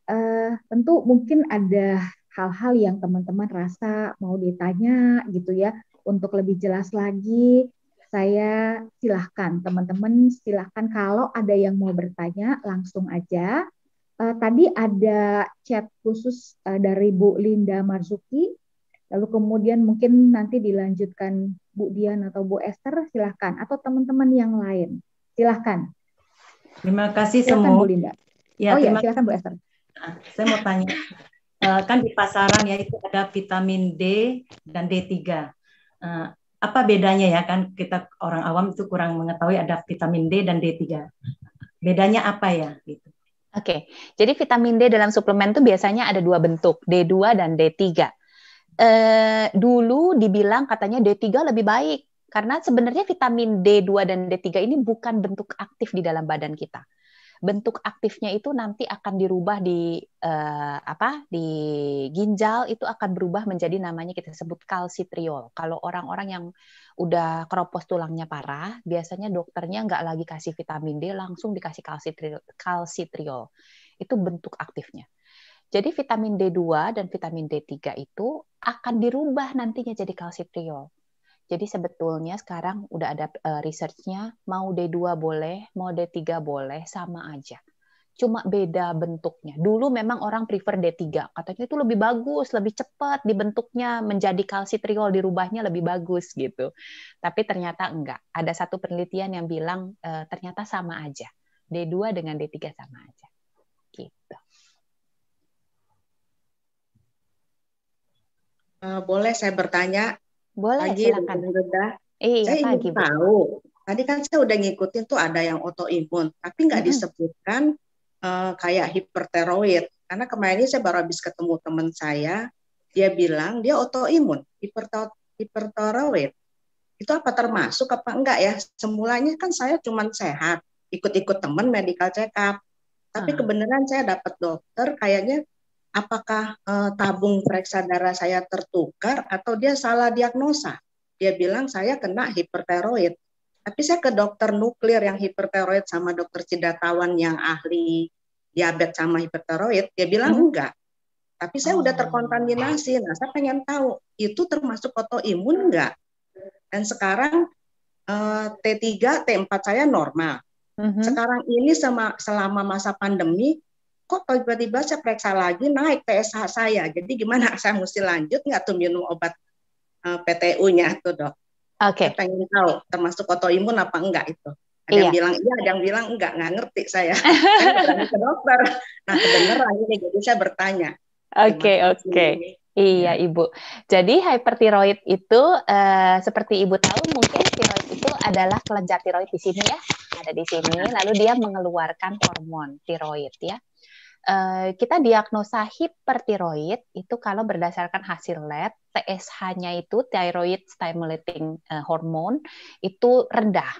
tentu mungkin ada hal-hal yang teman-teman rasa mau ditanya gitu ya, untuk lebih jelas lagi. Saya silahkan teman-teman, silahkan kalau ada yang mau bertanya langsung aja. Tadi ada chat khusus dari Bu Linda Marzuki, lalu kemudian mungkin nanti dilanjutkan Bu Dian atau Bu Esther, silahkan, atau teman-teman yang lain, silahkan. Terima kasih Silahkan semua. Bu Linda. Ya, oh ya, silahkan Bu Esther. Saya mau tanya, kan di pasaran ya itu ada vitamin D dan D3. Apa bedanya ya, kan kita orang awam itu kurang mengetahui ada vitamin D dan D3. Bedanya apa ya? Gitu. Oke, jadi vitamin D dalam suplemen itu biasanya ada 2 bentuk, D2 dan D3. Dulu dibilang katanya D3 lebih baik, karena sebenarnya vitamin D2 dan D3 ini bukan bentuk aktif di dalam badan kita. Bentuk aktifnya itu nanti akan dirubah di di ginjal, itu akan berubah menjadi namanya kita sebut kalsitriol. Kalau orang-orang yang udah keropos tulangnya parah, biasanya dokternya nggak lagi kasih vitamin D, langsung dikasih kalsitriol. Itu bentuk aktifnya. Jadi vitamin D2 dan vitamin D3 itu akan dirubah nantinya jadi kalsitriol. Jadi sebetulnya sekarang udah ada research-nya, mau D2 boleh, mau D3 boleh, sama aja. cuma beda bentuknya. Dulu memang orang prefer D3, katanya itu lebih bagus, lebih cepat dibentuknya, menjadi kalsitriol dirubahnya lebih bagus gitu. Tapi ternyata enggak. Ada satu penelitian yang bilang ternyata sama aja. D2 dengan D3 sama aja. Gitu. Boleh saya bertanya? Boleh, Pagi, silakan. Dr. Hilda. Iya, Saya ingin pagi, Bu. tahu. Tadi kan saya udah ngikutin tuh ada yang autoimun, tapi nggak disebutkan kayak hipertiroid. Karena kemarin ini saya baru habis ketemu teman saya, dia bilang dia autoimun, hipertiroid. Itu apa termasuk apa enggak ya? Semulanya kan saya cuma sehat, ikut-ikut teman medical check up. Tapi kebenaran saya dapat dokter kayaknya apakah tabung periksa darah saya tertukar atau dia salah diagnosa. Dia bilang saya kena hipertiroid. Tapi saya ke dokter nuklir yang hipertiroid sama dokter Cidatawan yang ahli diabetes sama hipertiroid, dia bilang enggak. Tapi saya udah terkontaminasi. Nah, saya pengen tahu itu termasuk autoimun enggak? Dan sekarang T3, T4 saya normal. Sekarang ini selama masa pandemi, kok tiba-tiba saya periksa lagi naik TSH saya. Jadi gimana, saya mesti lanjut nggak tuh minum obat PTU-nya tuh, Dok? Oke. Saya pengen tahu termasuk autoimun apa enggak itu. Ada yang bilang iya, ada yang bilang enggak ngerti saya. Saya nggak berani ke dokter. Nah, kebenaran ini, jadi saya bertanya. Oke. Iya, Ibu. Jadi hypertiroid itu seperti Ibu tahu, mungkin tiroid itu adalah kelenjar tiroid di sini ya, ada di sini. Lalu dia mengeluarkan hormon tiroid ya. Kita diagnosa hipertiroid itu kalau berdasarkan hasil lab, TSH-nya itu thyroid stimulating hormone itu rendah,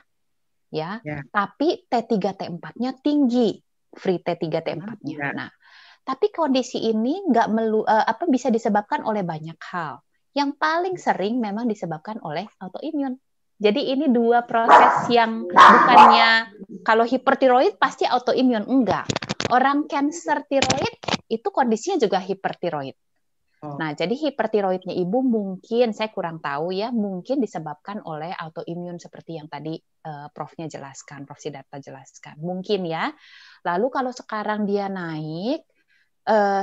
ya. Tapi T3 T4-nya tinggi, free T3 T4-nya. Nah, tapi kondisi ini nggak bisa disebabkan oleh banyak hal. Yang paling sering memang disebabkan oleh autoimun. Jadi ini dua proses yang bukannya kalau hipertiroid pasti autoimun, enggak. Orang cancer tiroid itu kondisinya juga hipertiroid. Nah, jadi hipertiroidnya Ibu mungkin saya kurang tahu ya, mungkin disebabkan oleh autoimun seperti yang tadi Prof-nya jelaskan, Prof. Siddhartha jelaskan. Mungkin ya. Lalu kalau sekarang dia naik,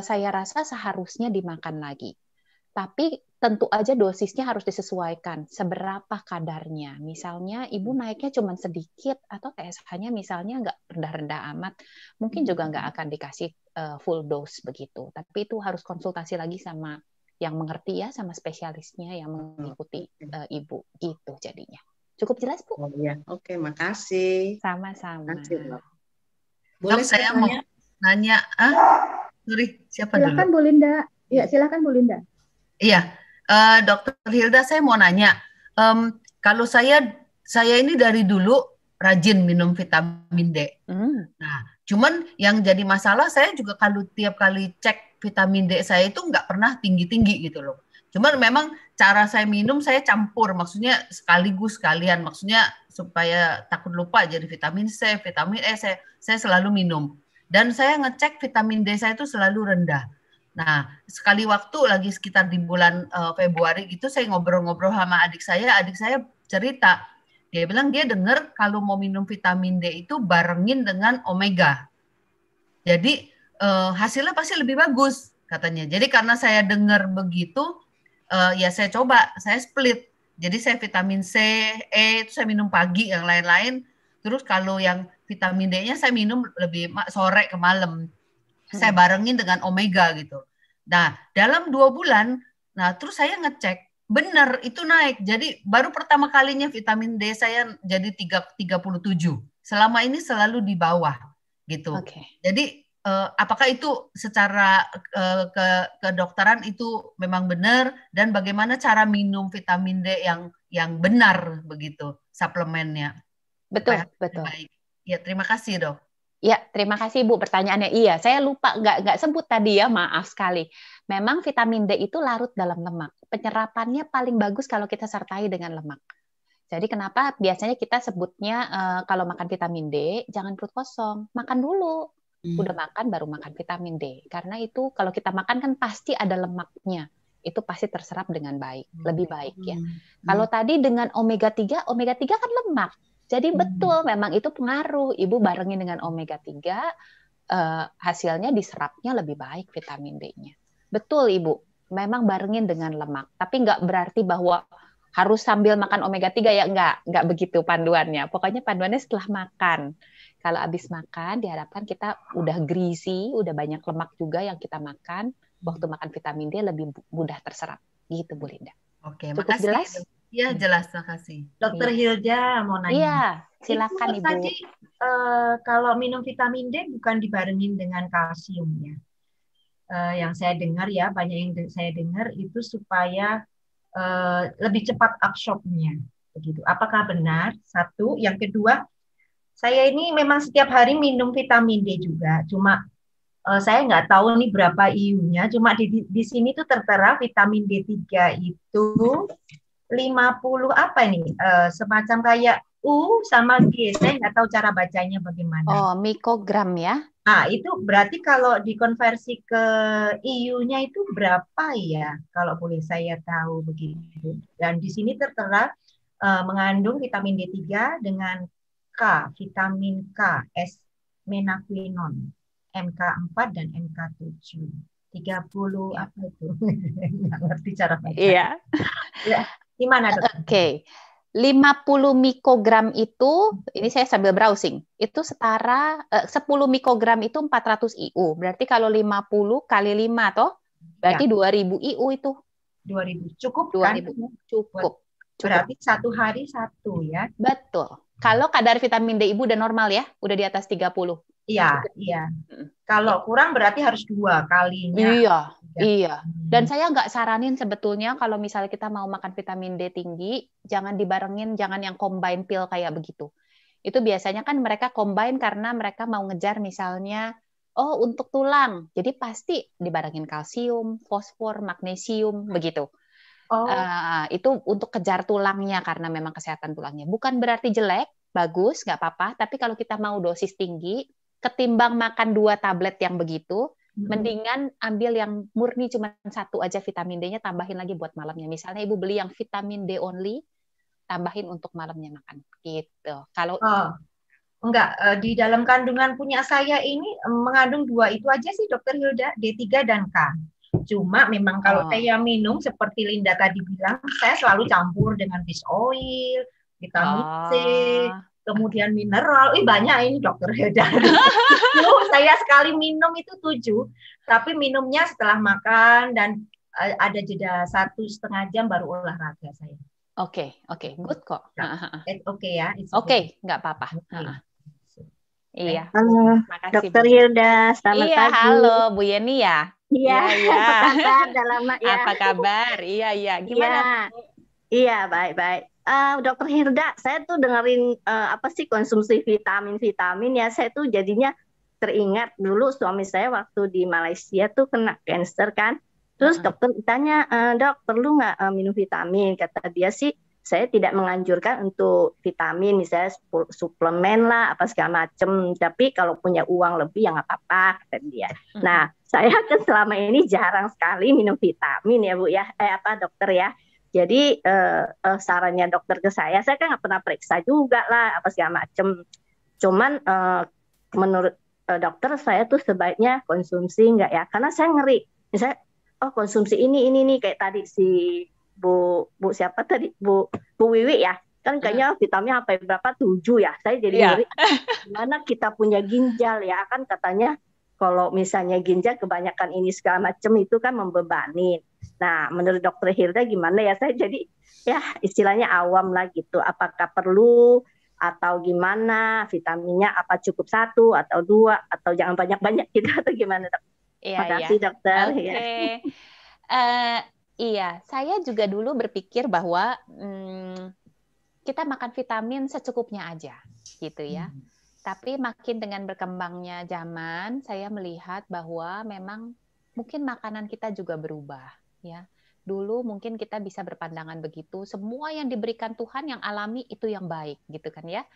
saya rasa seharusnya dimakan lagi. Tapi tentu aja dosisnya harus disesuaikan. Seberapa kadarnya. Misalnya Ibu naiknya cuma sedikit atau TSH-nya misalnya nggak rendah-rendah amat, mungkin juga nggak akan dikasih full dose begitu. Tapi itu harus konsultasi lagi sama yang mengerti ya, sama spesialisnya yang mengikuti Ibu. Gitu jadinya. Cukup jelas, Bu? Oh iya, oke, makasih. Sama-sama. Boleh saya mau nanya, sorry, siapa silakan dulu? Bu Linda. Ya, silakan Bu Linda. Iya, Dokter Hilda, saya mau nanya, kalau saya ini dari dulu rajin minum vitamin D. Nah, cuman yang jadi masalah saya juga kalau tiap kali cek vitamin D saya itu nggak pernah tinggi-tinggi gitu loh. Cuman memang cara saya minum saya campur, maksudnya sekaligus sekalian, maksudnya supaya takut lupa jadi vitamin C, vitamin E saya selalu minum. Dan saya ngecek vitamin D saya itu selalu rendah. Nah, sekali waktu lagi sekitar di bulan Februari gitu saya ngobrol-ngobrol sama adik saya cerita, dia bilang dia dengar kalau mau minum vitamin D itu barengin dengan omega. Jadi hasilnya pasti lebih bagus katanya. Jadi karena saya dengar begitu, ya saya coba, saya split. Jadi saya vitamin C, E itu saya minum pagi, yang lain-lain. Terus kalau yang vitamin D-nya saya minum lebih sore ke malam. Saya barengin dengan omega gitu. Nah, dalam 2 bulan, nah terus saya ngecek, benar itu naik. Jadi baru pertama kalinya vitamin D saya jadi 37. Selama ini selalu di bawah gitu. Jadi apakah itu secara kedokteran itu memang benar, dan bagaimana cara minum vitamin D yang benar begitu suplemennya? Betul. Baik. Ya, terima kasih, Dok. Ya, terima kasih Bu pertanyaannya. Iya, saya lupa nggak sebut tadi ya, maaf sekali. Memang vitamin D itu larut dalam lemak. Penyerapannya paling bagus kalau kita sertai dengan lemak. Jadi kenapa biasanya kita sebutnya kalau makan vitamin D jangan perut kosong, makan dulu. Udah makan baru makan vitamin D. Karena itu kalau kita makan kan pasti ada lemaknya. Itu pasti terserap dengan baik, lebih baik ya. Kalau tadi dengan omega 3 kan lemak. Jadi betul memang itu pengaruh. Ibu barengin dengan omega 3, hasilnya diserapnya lebih baik vitamin D-nya. Betul Ibu, memang barengin dengan lemak, tapi nggak berarti bahwa harus sambil makan omega 3 ya, nggak begitu panduannya. Pokoknya panduannya setelah makan. Kalau habis makan diharapkan kita udah greasy, udah banyak lemak juga yang kita makan. Waktu makan vitamin D lebih mudah terserap. Gitu Bu Linda. Oke, Cukup makasih. jelas? Iya, jelas, makasih. Dokter Hilda mau nanya. Iya, silakan Itu Ibu. tadi kalau minum vitamin D bukan dibarengin dengan kalsium ya. Yang saya dengar ya, banyak yang saya dengar itu supaya lebih cepat absorpnya. Begitu. Apakah benar? Satu, yang kedua, saya ini memang setiap hari minum vitamin D juga. Cuma saya nggak tahu nih berapa IU-nya. Cuma di sini tuh tertera vitamin D3 itu 50 apa ini? Semacam kayak U sama G. Saya nggak tahu cara bacanya bagaimana. Oh, mikrogram ya? Itu berarti kalau dikonversi ke IU-nya itu berapa ya? Kalau boleh saya tahu begitu. Dan di sini tertera mengandung vitamin D3 dengan K, vitamin K, S menaquinon, MK4 dan MK7. 30 apa itu? Nggak ngerti cara baca. Iya. Ya, gimana Dok? Oke. 50 mikrogram itu, ini saya sambil browsing, itu setara 10 mikrogram itu 400 IU. Berarti kalau 50 kali 5 toh, berarti 2000 IU itu. 2000. Cukup 2000. kan? Cukup. Berarti satu hari satu ya. Betul. Kalau kadar vitamin D Ibu udah normal ya, udah di atas 30. Iya, iya. Kalau kurang berarti harus 2 kalinya. Iya. Dan saya nggak saranin sebetulnya kalau misalnya kita mau makan vitamin D tinggi, jangan dibarengin, jangan yang combine pill kayak begitu. Itu biasanya kan mereka combine karena mereka mau ngejar misalnya, untuk tulang. Jadi pasti dibarengin kalsium, fosfor, magnesium, begitu. Itu untuk kejar tulangnya karena memang kesehatan tulangnya. Bukan berarti jelek, bagus, nggak apa-apa. Tapi kalau kita mau dosis tinggi, ketimbang makan 2 tablet yang begitu, mendingan ambil yang murni cuma 1 aja vitamin D-nya, tambahin lagi buat malamnya. Misalnya Ibu beli yang vitamin D only, tambahin untuk malamnya makan. Gitu. Kalau enggak, di dalam kandungan punya saya ini mengandung 2 itu aja sih Dokter Hilda, D3 dan K. Cuma memang kalau saya minum seperti Linda tadi bilang, saya selalu campur dengan fish oil, vitamin C, kemudian mineral. Banyak ini Dokter Hilda. Saya sekali minum itu 7, tapi minumnya setelah makan dan ada jeda 1,5 jam baru olahraga saya. Oke, good kok. Oke ya. Oke, nggak apa-apa. Iya. Halo, Dokter Hilda, selamat pagi. Halo Bu Yeni ya. Iya. Apa kabar? Udah lama ya. Apa kabar? Iya. Gimana? Iya, baik. Dokter Hilda, saya tuh dengerin apa sih konsumsi vitamin ya. Saya tuh jadinya teringat dulu suami saya waktu di Malaysia tuh kena cancer kan. Terus dokter tanya, dok perlu nggak minum vitamin? Kata dia sih, saya tidak menganjurkan untuk vitamin, misalnya suplemen lah, apa segala macem. Tapi kalau punya uang lebih ya nggak apa-apa, kata dia. Nah, saya kan selama ini jarang sekali minum vitamin ya Bu ya, dokter ya. Jadi sarannya dokter ke saya kan nggak pernah periksa juga lah, apa segala macem. Cuman menurut dokter saya tuh sebaiknya konsumsi nggak ya? Karena saya ngeri, misalnya konsumsi ini nih kayak tadi si Bu siapa tadi Bu Wiwi ya, kan kayaknya vitamin sampai berapa 7 ya. Saya jadi ngeri gimana kita punya ginjal ya, kan katanya kalau misalnya ginjal kebanyakan ini segala macam itu kan membebani. Nah, menurut Dokter Hilda gimana ya? Saya jadi ya istilahnya awam lah gitu. Apakah perlu atau gimana vitaminnya, apa cukup 1 atau 2 atau jangan banyak-banyak gitu atau gimana Dok? Terima kasih Dokter. Iya, saya juga dulu berpikir bahwa kita makan vitamin secukupnya aja, gitu ya. Tapi makin dengan berkembangnya zaman, saya melihat bahwa memang mungkin makanan kita juga berubah, ya. Dulu mungkin kita bisa berpandangan begitu, semua yang diberikan Tuhan yang alami itu yang baik, gitu kan ya.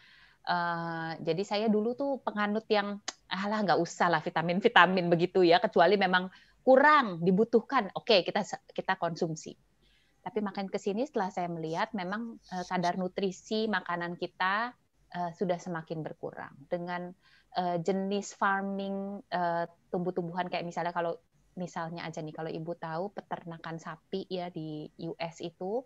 Jadi saya dulu tuh penganut yang nggak usah lah vitamin begitu ya, kecuali memang kurang dibutuhkan, oke kita konsumsi. Tapi makin ke sini setelah saya melihat memang kadar nutrisi makanan kita sudah semakin berkurang. Dengan jenis farming tumbuh-tumbuhan kayak misalnya aja nih, kalau Ibu tahu peternakan sapi ya di US itu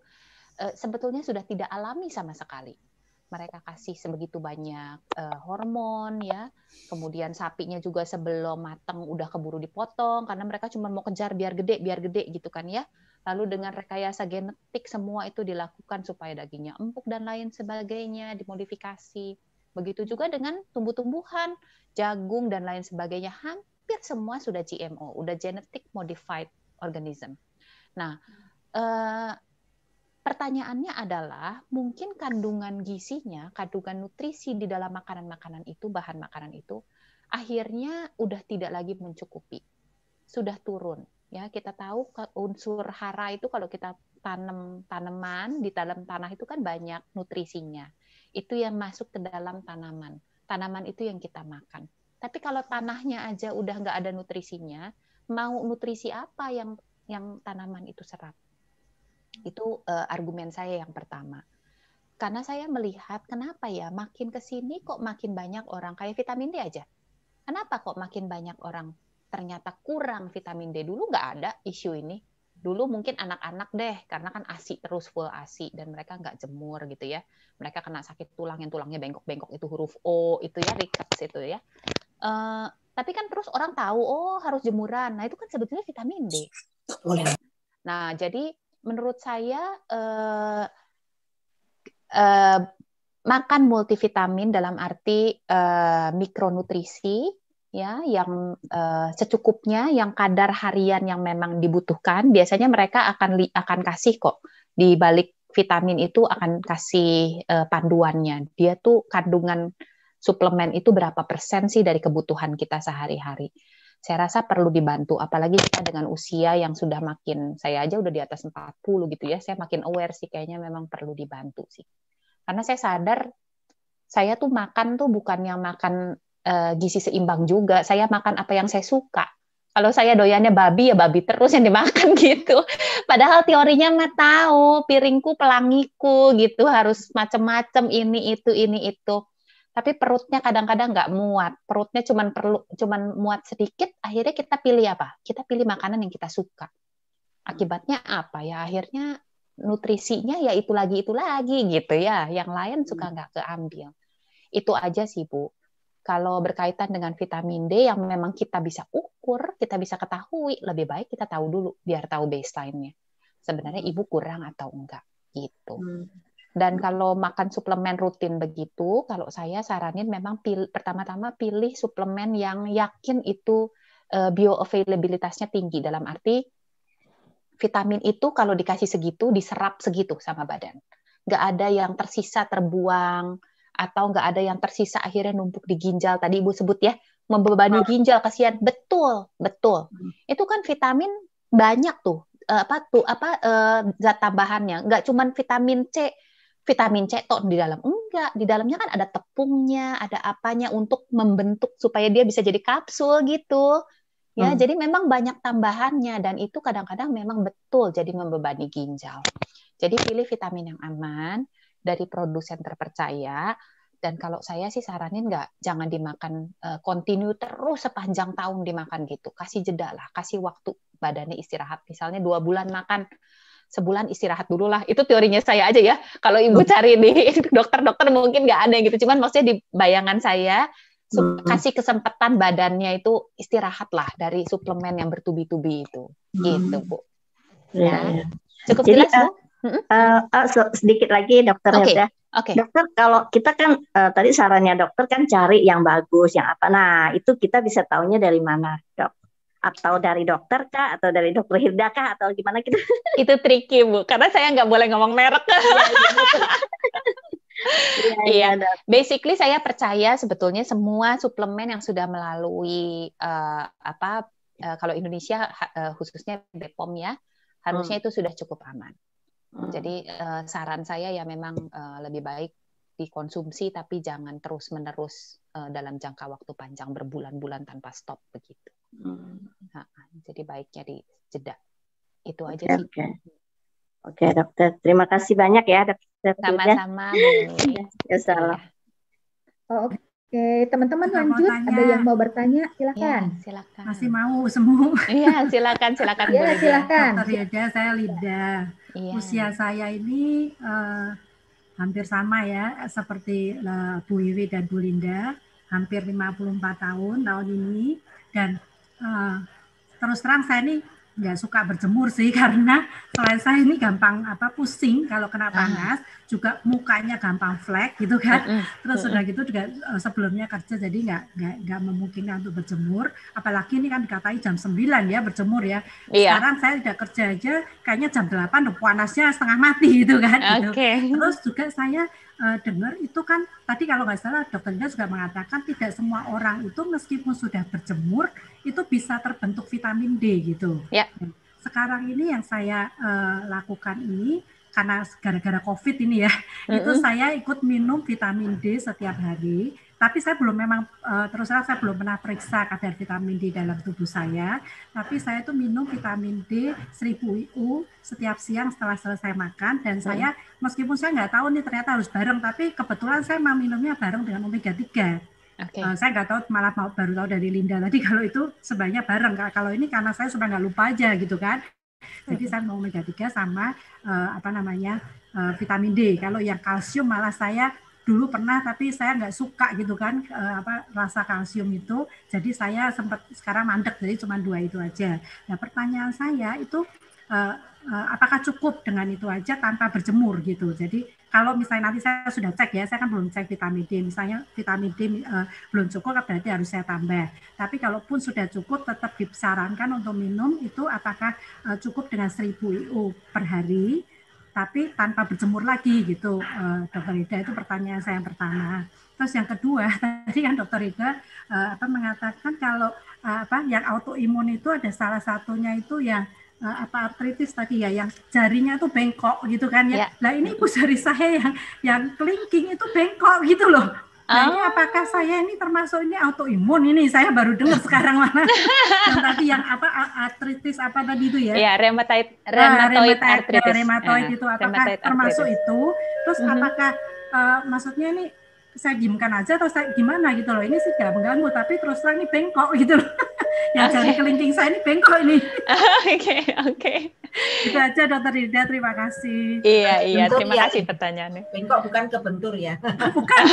sebetulnya sudah tidak alami sama sekali. Mereka kasih sebegitu banyak hormon ya, kemudian sapinya juga sebelum matang udah keburu dipotong karena mereka cuma mau kejar biar gede gitu kan ya. Lalu dengan rekayasa genetik semua itu dilakukan supaya dagingnya empuk dan lain sebagainya, dimodifikasi. Begitu juga dengan tumbuh-tumbuhan, jagung dan lain sebagainya, hampir semua sudah GMO, udah genetic modified organism. Nah, pertanyaannya adalah mungkin kandungan gizinya, kandungan nutrisi di dalam makanan-makanan itu, bahan makanan itu, akhirnya udah tidak lagi mencukupi, sudah turun. Ya, kita tahu unsur hara itu kalau kita tanam tanaman di dalam tanah itu kan banyak nutrisinya. Itu yang masuk ke dalam tanaman. Tanaman itu yang kita makan. Tapi kalau tanahnya aja udah nggak ada nutrisinya, mau nutrisi apa yang tanaman itu serap? Itu argumen saya yang pertama. Karena saya melihat kenapa ya makin ke sini kok makin banyak orang kayak vitamin D aja. Kenapa kok makin banyak orang ternyata kurang vitamin D? Dulu nggak ada isu ini. Dulu mungkin anak-anak deh, karena kan ASI terus full ASI dan mereka nggak jemur gitu ya. Mereka kena sakit tulang yang tulangnya bengkok-bengkok itu huruf O itu ya, rickets itu ya. Tapi kan terus orang tahu oh harus jemuran. Nah itu kan sebetulnya vitamin D. Nah jadi menurut saya makan multivitamin dalam arti mikronutrisi ya yang secukupnya, yang kadar harian yang memang dibutuhkan, biasanya mereka akan kasih kok di balik vitamin itu akan kasih panduannya. Dia tuh kandungan suplemen itu berapa persen sih dari kebutuhan kita sehari-hari. Saya rasa perlu dibantu, apalagi kita dengan usia yang sudah makin, saya aja udah di atas 40 gitu ya, saya makin aware sih kayaknya memang perlu dibantu sih. Karena saya sadar, saya tuh makan tuh bukan yang makan gizi seimbang juga, saya makan apa yang saya suka. Kalau saya doyannya babi, ya babi terus yang dimakan gitu. Padahal teorinya mah tahu, piringku pelangiku gitu, harus macem-macem ini itu. Tapi perutnya kadang-kadang nggak muat, perutnya cuman muat sedikit, akhirnya kita pilih apa? Kita pilih makanan yang kita suka. Akibatnya apa ya? Akhirnya nutrisinya ya itu lagi gitu ya, yang lain suka nggak keambil. Itu aja sih Bu. Kalau berkaitan dengan vitamin D yang memang kita bisa ukur, kita bisa ketahui, lebih baik kita tahu dulu biar tahu baseline-nya. Sebenarnya ibu kurang atau enggak gitu. Dan kalau makan suplemen rutin begitu, kalau saya saranin memang pertama-tama pilih suplemen yang yakin itu bioavailabilitasnya tinggi. Dalam arti vitamin itu kalau dikasih segitu, diserap segitu sama badan. Nggak ada yang tersisa terbuang, atau nggak ada yang tersisa akhirnya numpuk di ginjal. Tadi Ibu sebut ya, membebani ginjal, kasihan. Betul. Itu kan vitamin banyak tuh. Zat tambahannya. Nggak cuma vitamin C toh di dalam. Enggak, di dalamnya kan ada tepungnya, ada apanya untuk membentuk supaya dia bisa jadi kapsul gitu. Ya, jadi memang banyak tambahannya dan itu kadang-kadang memang betul jadi membebani ginjal. Jadi pilih vitamin yang aman dari produsen terpercaya. Dan kalau saya sih saranin jangan dimakan continue terus sepanjang tahun dimakan gitu. Kasih jeda lah, kasih waktu badannya istirahat. Misalnya 2 bulan makan, sebulan istirahat dulu lah. Itu teorinya saya aja ya. Kalau Ibu cari di dokter-dokter mungkin nggak ada gitu. Cuman maksudnya di bayangan saya, kasih kesempatan badannya itu istirahat lah dari suplemen yang bertubi-tubi itu. Gitu, Bu. Ya. Cukup jelas, Bu? Sedikit lagi, Dokter Hilda. Dokter, kalau kita kan tadi sarannya dokter kan cari yang bagus, yang apa. Nah, itu kita bisa taunya dari mana, Dok? Atau dari dokter kah? Atau dari Dokter Hilda kah? Atau gimana gitu? Itu tricky, Bu. Karena saya nggak boleh ngomong merek. Iya. Basically saya percaya sebetulnya semua suplemen yang sudah melalui kalau Indonesia khususnya BPOM ya, harusnya itu sudah cukup aman. Jadi saran saya ya memang lebih baik dikonsumsi tapi jangan terus-menerus dalam jangka waktu panjang berbulan-bulan tanpa stop begitu. Jadi baiknya dijeda. Itu aja sih. Oke, Dokter. Terima kasih banyak ya, Dokter. Sama-sama. Ya, salam. Oh, Oke, teman-teman Juga mau lanjut. Ada tanya. yang mau bertanya? Ya, Silakan. silakan. Masih mau semua. Iya, silakan Ya, boleh dia. silakan. Dokter Hilda, saya Lida. Iya. Usia saya ini hampir sama ya, seperti Bu Wiwi dan Bu Linda, hampir 54 tahun ini. Dan terus terang saya ini nggak suka berjemur sih, karena selain saya ini gampang pusing kalau kena panas, juga mukanya gampang flek gitu kan. Terus sudah gitu juga sebelumnya kerja, jadi nggak memungkinkan untuk berjemur. Apalagi ini kan dikatai jam 9 ya berjemur ya. Iya. Sekarang saya udah kerja aja kayaknya jam 8 udah panasnya setengah mati gitu kan. Gitu. Terus juga saya dengar itu kan tadi kalau nggak salah dokternya juga mengatakan tidak semua orang itu meskipun sudah berjemur itu bisa terbentuk vitamin D gitu. Ya. Sekarang ini yang saya lakukan ini karena gara-gara COVID ini ya, itu saya ikut minum vitamin D setiap hari. Tapi saya belum terus terang saya belum pernah periksa kadar vitamin D dalam tubuh saya. Tapi saya itu minum vitamin D 1000 IU setiap siang setelah selesai makan. Dan saya meskipun saya nggak tahu nih ternyata harus bareng, tapi kebetulan saya mau minumnya bareng dengan omega 3. Saya nggak tahu, malah baru tahu dari Linda tadi kalau itu sebenarnya bareng. Kalau ini karena saya sudah nggak lupa aja gitu kan. Jadi saya mau omega 3 sama vitamin D. Kalau yang kalsium malah saya dulu pernah, tapi saya nggak suka gitu kan rasa kalsium itu. Jadi saya sempat sekarang mandek, jadi cuma 2 itu aja. Nah pertanyaan saya itu apakah cukup dengan itu aja tanpa berjemur gitu? Jadi kalau misalnya nanti saya sudah cek ya, saya kan belum cek vitamin D. Misalnya vitamin D belum cukup, berarti harus saya tambah. Tapi kalaupun sudah cukup, tetap disarankan untuk minum itu apakah cukup dengan 1000 IU per hari, tapi tanpa berjemur lagi gitu, Dokter Ida. Itu pertanyaan saya yang pertama. Terus yang kedua, tadi kan Dokter Ida mengatakan kalau yang autoimun itu ada salah satunya itu yang artritis tadi ya, yang jarinya tuh bengkok gitu kan ya. Nah ini ibu jari saya yang kelingking itu bengkok gitu loh. Nah ini apakah saya ini termasuk ini autoimun ini? Saya baru dengar sekarang mana yang tadi yang artritis tadi itu ya? Iya, rheumatoid arthritis. Rheumatoid itu apakah termasuk itu? Terus apakah maksudnya ini saya diamkan aja atau saya gimana gitu loh? Ini sih nggak mengganggu, tapi terus terang ini bengkok gitu loh. Yang jari kelingking saya ini bengkok ini. Oke. Itu aja Dokter Ida, terima kasih. Iya, terima kasih pertanyaannya. Bengkok bukan kebentur ya? Bukan.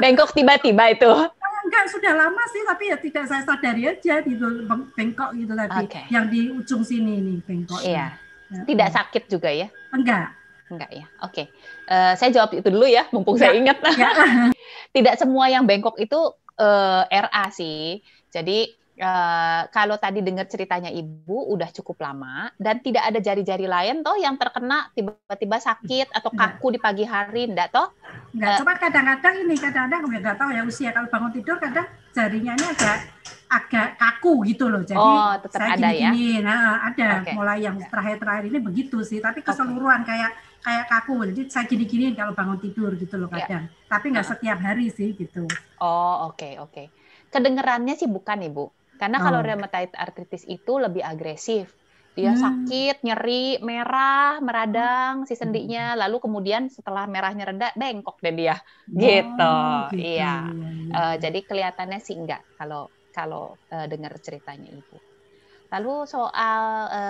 Bengkok tiba-tiba itu. Enggak, sudah lama sih, tapi ya tidak saya sadari aja gitu, bengkok gitu tadi. Yang di ujung sini nih bengkok. Iya. Tidak sakit juga ya? Enggak ya. Oke. Saya jawab itu dulu ya, mumpung saya ingat. Tidak semua yang bengkok itu RA sih. Jadi kalau tadi dengar ceritanya Ibu udah cukup lama dan tidak ada jari-jari lain toh yang terkena tiba-tiba sakit atau kaku di pagi hari, enggak toh? Enggak, cuma kadang-kadang nggak tahu ya usia, kalau bangun tidur kadang jarinya ini agak kaku gitu loh. Jadi tetap saya ada gini-gini, ada mulai yang terakhir-terakhir ini begitu sih, tapi keseluruhan kayak kaku. Jadi saya gini-gini kalau bangun tidur gitu loh kadang. Tapi nggak setiap hari sih gitu. Oke. Kedengerannya sih bukan Ibu. Karena kalau rheumatoid arthritis itu lebih agresif. Dia sakit, nyeri, merah, meradang si sendinya, lalu kemudian setelah merahnya reda bengkok deh dia. Gitu. Iya. Jadi kelihatannya sih enggak kalau dengar ceritanya Ibu. Lalu soal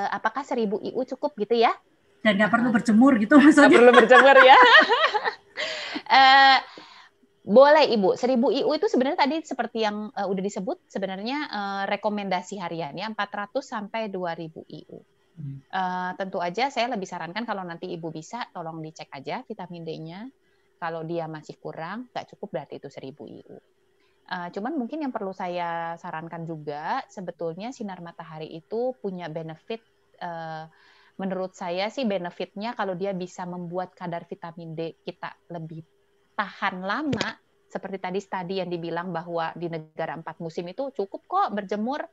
apakah 1000 IU cukup gitu ya? Dan nggak perlu berjemur gitu maksudnya. Nggak perlu berjemur ya. Boleh Ibu, 1000 IU itu sebenarnya tadi seperti yang udah disebut, sebenarnya rekomendasi hariannya 400 sampai 2000 IU. Tentu aja saya lebih sarankan kalau nanti Ibu bisa, tolong dicek aja vitamin D-nya. Kalau dia masih kurang, nggak cukup berarti itu 1000 IU. Cuman mungkin yang perlu saya sarankan juga, sebetulnya sinar matahari itu punya benefit, menurut saya sih benefitnya kalau dia bisa membuat kadar vitamin D kita lebih tahan lama, seperti tadi studi yang dibilang bahwa di negara 4 musim itu cukup kok berjemur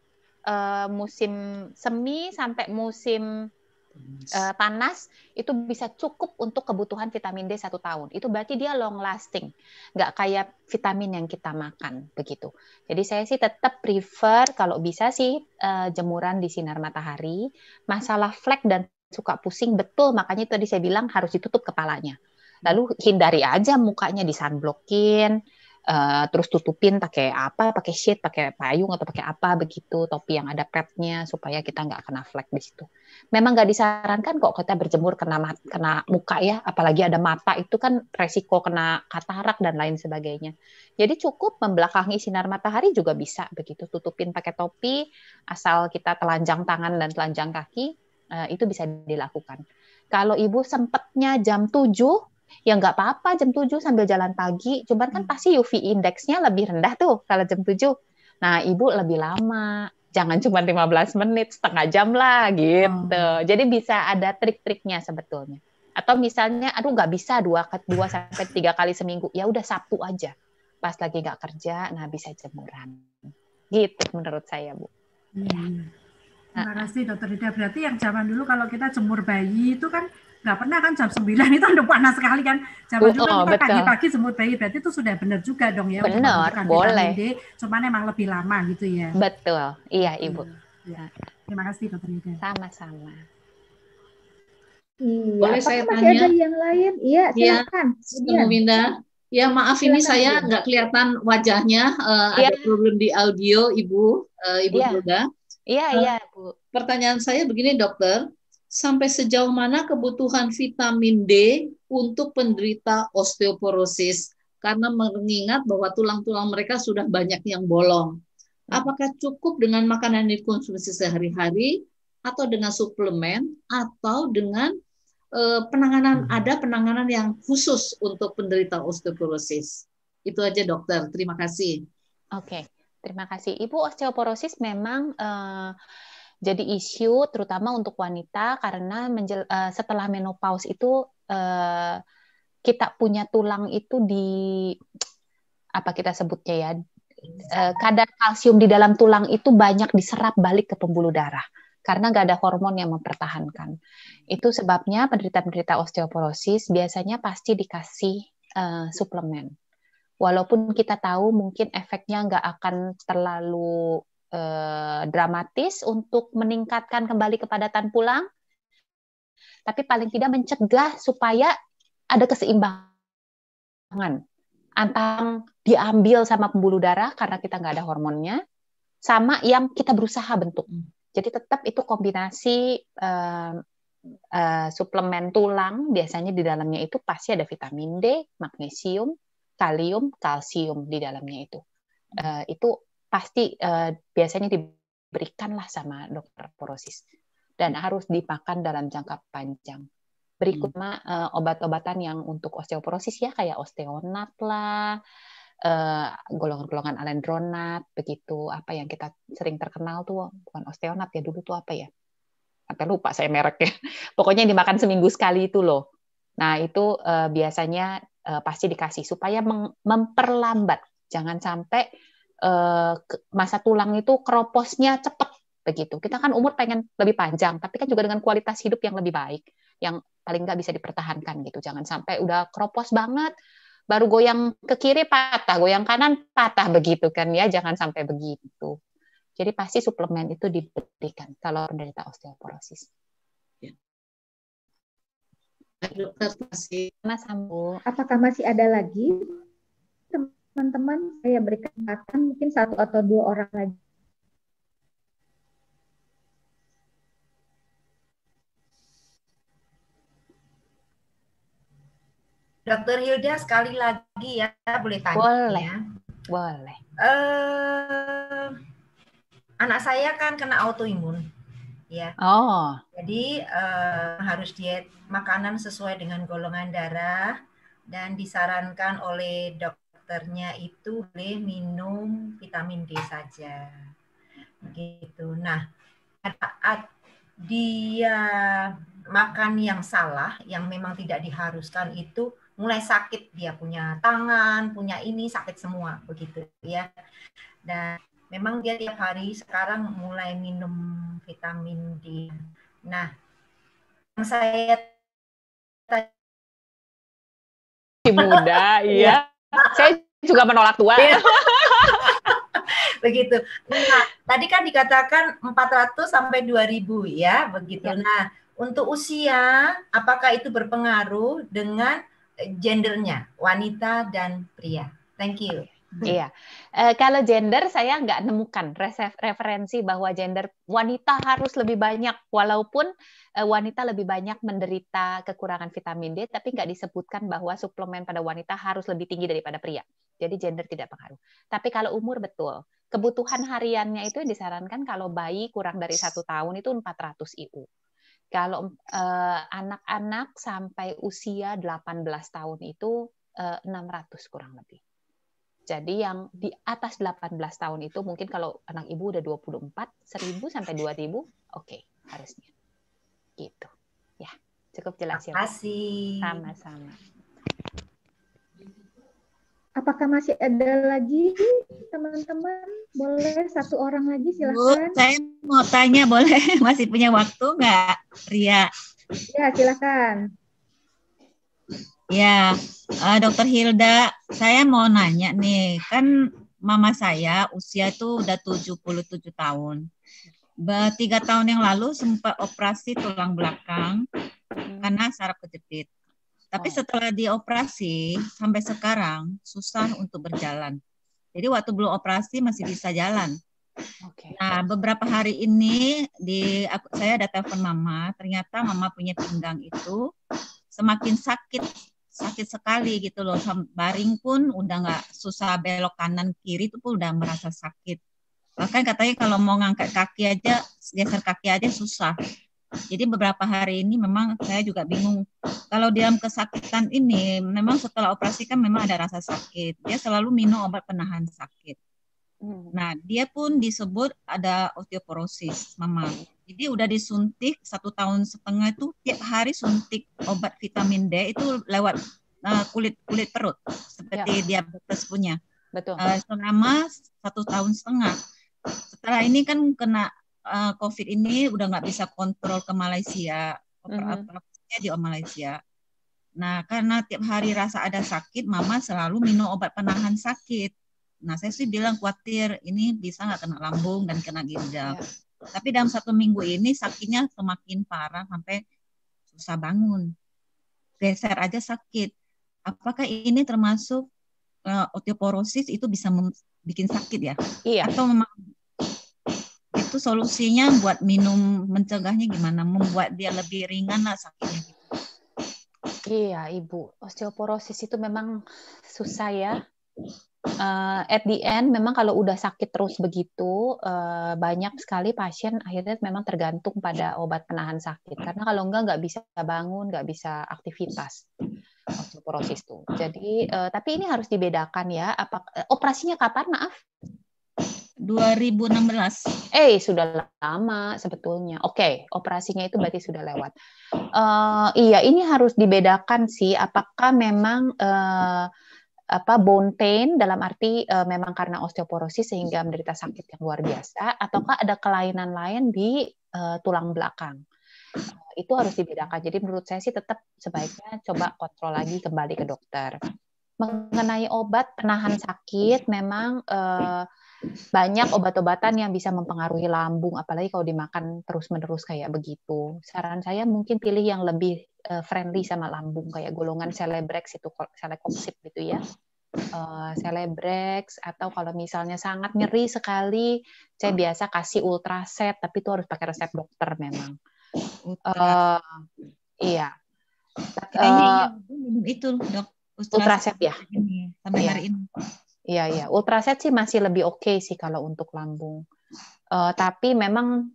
musim semi sampai musim panas itu bisa cukup untuk kebutuhan vitamin D 1 tahun. Itu berarti dia long lasting, nggak kayak vitamin yang kita makan begitu. Jadi saya sih tetap prefer kalau bisa sih jemuran di sinar matahari. Masalah flek dan suka pusing betul, makanya tadi saya bilang harus ditutup kepalanya. Lalu hindari aja mukanya di sunblockin, terus tutupin pakai apa, pakai sheet, pakai payung atau pakai apa begitu, topi yang ada padnya supaya kita nggak kena flek di situ. Memang nggak disarankan kok kita berjemur kena muka ya, apalagi ada mata itu kan resiko kena katarak dan lain sebagainya. Jadi cukup membelakangi sinar matahari juga bisa begitu, tutupin pakai topi, asal kita telanjang tangan dan telanjang kaki, itu bisa dilakukan. Kalau ibu sempatnya jam 7, ya nggak apa-apa jam 7 sambil jalan pagi, cuman kan pasti UV indeksnya lebih rendah tuh kalau jam 7. Nah, ibu lebih lama, jangan cuma 15 menit, setengah jam lah gitu. Jadi bisa ada trik-triknya sebetulnya. Atau misalnya, aduh nggak bisa 2 sampai 3 kali seminggu, ya udah Sabtu aja. Pas lagi nggak kerja, nah bisa jemuran. Gitu menurut saya, Bu. Terima kasih Dokter Ida. Berarti yang zaman dulu kalau kita jemur bayi itu kan nggak pernah kan jam 9 itu udah panas sekali kan. Zaman dulu kan kita pagi-pagi jemur bayi, berarti itu sudah benar juga dong ya. Benar, boleh. D, cuman emang lebih lama gitu ya. Betul, iya Ibu. Ya. Terima kasih Dokter Ida. Sama-sama. Iya, boleh saya masih tanya? ada yang lain? Iya, silakan. Bu Minda. Ya maaf ini saya nggak kelihatan wajahnya, ada problem di audio Ibu Hilda. Iya, Bu. Pertanyaan saya begini dokter, sampai sejauh mana kebutuhan vitamin D untuk penderita osteoporosis? Karena mengingat bahwa tulang-tulang mereka sudah banyak yang bolong. Apakah cukup dengan makanan yang dikonsumsi sehari-hari, atau dengan suplemen, atau dengan penanganan yang khusus untuk penderita osteoporosis? Itu aja dokter, terima kasih. Oke. Terima kasih. Ibu, osteoporosis memang jadi isu terutama untuk wanita karena setelah menopause itu kita punya tulang itu apa kita sebutnya ya, kadar kalsium di dalam tulang itu banyak diserap balik ke pembuluh darah karena nggak ada hormon yang mempertahankan. Itu sebabnya penderita-penderita osteoporosis biasanya pasti dikasih suplemen. Walaupun kita tahu mungkin efeknya nggak akan terlalu dramatis untuk meningkatkan kembali kepadatan tulang, tapi paling tidak mencegah supaya ada keseimbangan antara diambil sama pembuluh darah karena kita nggak ada hormonnya, sama yang kita berusaha bentuk. Jadi tetap itu kombinasi suplemen tulang, biasanya di dalamnya itu pasti ada vitamin D, magnesium, kalium, kalsium di dalamnya itu. Itu pasti biasanya diberikan lah sama dokter porosis dan harus dimakan dalam jangka panjang. Berikutnya obat-obatan yang untuk osteoporosis ya kayak osteonat lah, golongan-golongan alendronat, begitu. Apa yang kita sering terkenal tuh bukan osteonat ya dulu tuh apa ya? Sampai lupa saya mereknya. Pokoknya yang dimakan seminggu sekali itu loh. Nah itu biasanya pasti dikasih supaya memperlambat, jangan sampai masa tulang itu keroposnya cepat begitu. Kita kan umur pengen lebih panjang, tapi kan juga dengan kualitas hidup yang lebih baik, yang paling nggak bisa dipertahankan gitu. Jangan sampai udah keropos banget, baru goyang ke kiri patah, goyang kanan patah begitu kan ya, jangan sampai begitu. Jadi pasti suplemen itu diberikan kalau penderita osteoporosis. Dokter, masih. Apakah masih ada lagi teman-teman? Saya berikan kesempatan mungkin 1 atau 2 orang lagi. Dokter Hilda sekali lagi ya, boleh tanya? Boleh, boleh. Anak saya kan kena autoimun. Ya. Oh. Jadi harus diet makanan sesuai dengan golongan darah dan disarankan oleh dokternya itu boleh minum vitamin D saja. Gitu. Nah, saat dia makan yang salah, yang memang tidak diharuskan itu mulai sakit, dia punya tangan, punya ini sakit semua begitu ya. Dan memang dia tiap hari sekarang mulai minum vitamin D. Nah, yang saya muda, iya. Saya juga menolak tua. Begitu. Nah, tadi kan dikatakan 400 sampai 2000 ya, begitu. Ya. Nah, untuk usia, apakah itu berpengaruh dengan gendernya, wanita dan pria? Thank you. Iya, kalau gender saya nggak nemukan referensi bahwa gender wanita harus lebih banyak, walaupun wanita lebih banyak menderita kekurangan vitamin D, tapi nggak disebutkan bahwa suplemen pada wanita harus lebih tinggi daripada pria. Jadi gender tidak pengaruh. Tapi kalau umur betul, kebutuhan hariannya itu yang disarankan kalau bayi kurang dari 1 tahun itu 400 IU. Kalau anak-anak sampai usia 18 tahun itu 600 kurang lebih. Jadi yang di atas 18 tahun itu mungkin kalau anak ibu udah 24, 1.000 sampai 2.000, oke, harusnya. Gitu. Ya, cukup jelas ya. Terima kasih. Sama-sama. Apakah masih ada lagi teman-teman? Boleh satu orang lagi silakan. Bu, saya mau tanya boleh? Masih punya waktu nggak, Ria? Ya, silakan. Ya, Dokter Hilda, saya mau nanya nih, kan mama saya usia itu udah 77 tahun. 3 tahun yang lalu sempat operasi tulang belakang karena saraf kejepit. Tapi setelah dioperasi sampai sekarang susah untuk berjalan. Jadi waktu belum operasi masih bisa jalan. Nah, beberapa hari ini saya ada telepon mama, ternyata mama punya pinggang itu semakin sakit sekali gitu loh. Baring pun udah nggak susah, belok kanan kiri itu pun udah merasa sakit. Bahkan katanya kalau mau ngangkat kaki aja, geser kaki aja susah. Jadi beberapa hari ini memang saya juga bingung. Kalau dalam kesakitan ini, memang setelah operasi kan memang ada rasa sakit. Dia selalu minum obat penahan sakit. Nah, dia pun disebut ada osteoporosis, mama. Jadi udah disuntik 1,5 tahun itu tiap hari suntik obat vitamin D itu lewat kulit perut seperti diabetes punya. Betul. Selama 1,5 tahun. Setelah ini kan kena COVID ini udah nggak bisa kontrol ke Malaysia, operasinya di Malaysia. Nah, karena tiap hari rasa ada sakit, mama selalu minum obat penahan sakit. Nah, saya sih bilang khawatir ini bisa nggak kena lambung dan kena ginjal. Tapi dalam 1 minggu ini sakitnya semakin parah sampai susah bangun. Geser aja sakit. Apakah ini termasuk osteoporosis itu bisa bikin sakit ya? Iya. Atau memang itu solusinya buat minum mencegahnya gimana? Membuat dia lebih ringan lah sakitnya. Iya, Ibu. Osteoporosis itu memang susah ya. At the end, memang kalau udah sakit terus begitu, banyak sekali pasien akhirnya memang tergantung pada obat penahan sakit. Karena kalau nggak bisa bangun, nggak bisa aktivitas osteoporosis tuh. Jadi, tapi ini harus dibedakan ya. Operasinya kapan, maaf? 2016. Sudah lama sebetulnya. Oke, operasinya itu berarti sudah lewat. Iya, ini harus dibedakan sih. Apakah memang bone pain dalam arti memang karena osteoporosis sehingga menderita sakit yang luar biasa, ataukah ada kelainan lain di tulang belakang? Itu harus dibedakan. Jadi menurut saya sih tetap sebaiknya coba kontrol lagi kembali ke dokter. Mengenai obat penahan sakit, memang banyak obat-obatan yang bisa mempengaruhi lambung, apalagi kalau dimakan terus-menerus kayak begitu. Saran saya mungkin pilih yang lebih friendly sama lambung, kayak golongan Celebrex itu, Celecoxib gitu ya. Celebrex, atau kalau misalnya sangat nyeri sekali, saya biasa kasih Ultraset, tapi itu harus pakai resep dokter memang. Iya. Itu dok. Ultraset ya. Sampai hari ini. Iya. Ultraset sih masih lebih oke sih kalau untuk lambung. Tapi memang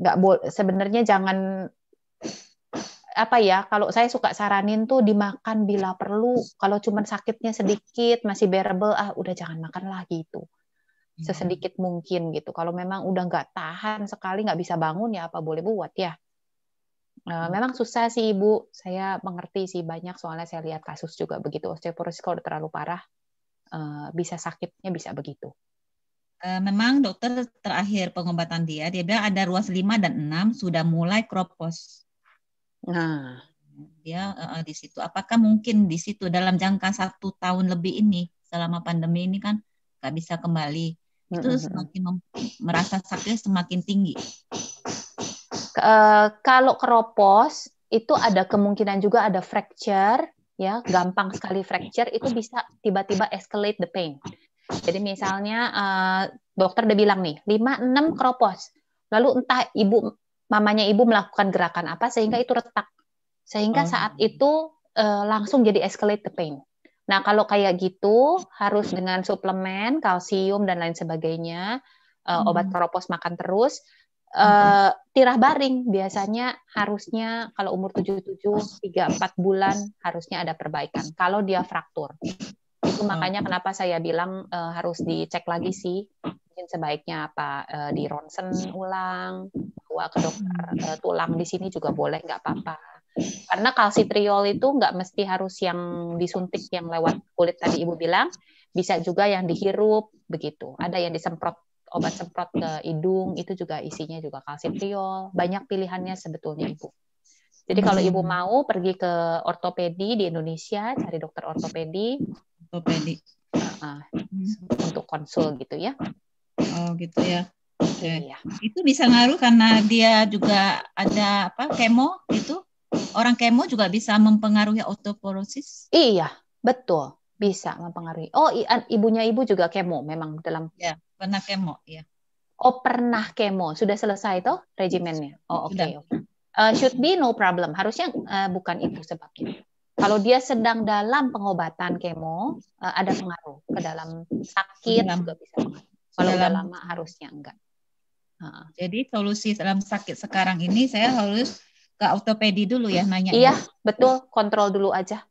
nggak boleh. Sebenarnya jangan kalau saya suka saranin tuh dimakan bila perlu. Kalau cuma sakitnya sedikit masih bearable, udah jangan makan lagi itu. Sesedikit mungkin gitu. Kalau memang udah nggak tahan sekali, nggak bisa bangun ya apa boleh buat ya. Memang susah sih Ibu. Saya mengerti sih, banyak soalnya saya lihat kasus juga begitu. Osteoporosis kalau udah terlalu parah, bisa sakitnya bisa begitu. Memang dokter terakhir pengobatan dia bilang ada ruas 5 dan 6 sudah mulai kropos. Nah, dia di situ. Apakah mungkin di situ dalam jangka 1 tahun lebih ini selama pandemi ini kan nggak bisa kembali, itu semakin merasa sakitnya semakin tinggi. Kalau keropos itu ada kemungkinan juga ada fracture ya gampang sekali fracture itu bisa tiba-tiba escalate the pain. Jadi misalnya dokter udah bilang nih 5-6 keropos, lalu entah mamanya ibu melakukan gerakan apa sehingga itu retak, sehingga saat itu langsung jadi escalate the pain. Nah kalau kayak gitu harus dengan suplemen, kalsium dan lain sebagainya, obat keropos makan terus. Tirah baring biasanya harusnya kalau umur 77 3-4 bulan harusnya ada perbaikan kalau dia fraktur. Itu makanya kenapa saya bilang harus dicek lagi sih, mungkin sebaiknya apa di ronsen ulang, bawa ke dokter tulang di sini juga boleh, nggak apa-apa. Karena kalsitriol itu nggak mesti harus yang disuntik yang lewat kulit tadi ibu bilang, bisa juga yang dihirup begitu. Ada yang disemprot, obat semprot ke hidung itu juga isinya juga kalsitriol. Banyak pilihannya sebetulnya ibu. Jadi kalau ibu mau pergi ke ortopedi di Indonesia, cari dokter ortopedi untuk konsul gitu ya. Oh gitu ya. Iya. Itu bisa ngaruh karena dia juga ada apa kemo itu. Orang kemo juga bisa mempengaruhi osteoporosis? Iya, betul. Bisa mempengaruhi. Oh, ibunya ibu juga kemo memang dalam. Ya, pernah kemo, ya. Oh, pernah kemo. Sudah selesai toh regimennya? Oh, oke. Should be no problem. Harusnya bukan itu sebabnya. Kalau dia sedang dalam pengobatan kemo, ada pengaruh ke dalam sakit juga bisa pengaruh. Kalau udah lama harusnya enggak. Jadi solusi dalam sakit sekarang ini saya harus ke ortopedi dulu ya nanya. Iya, betul. Kontrol dulu aja.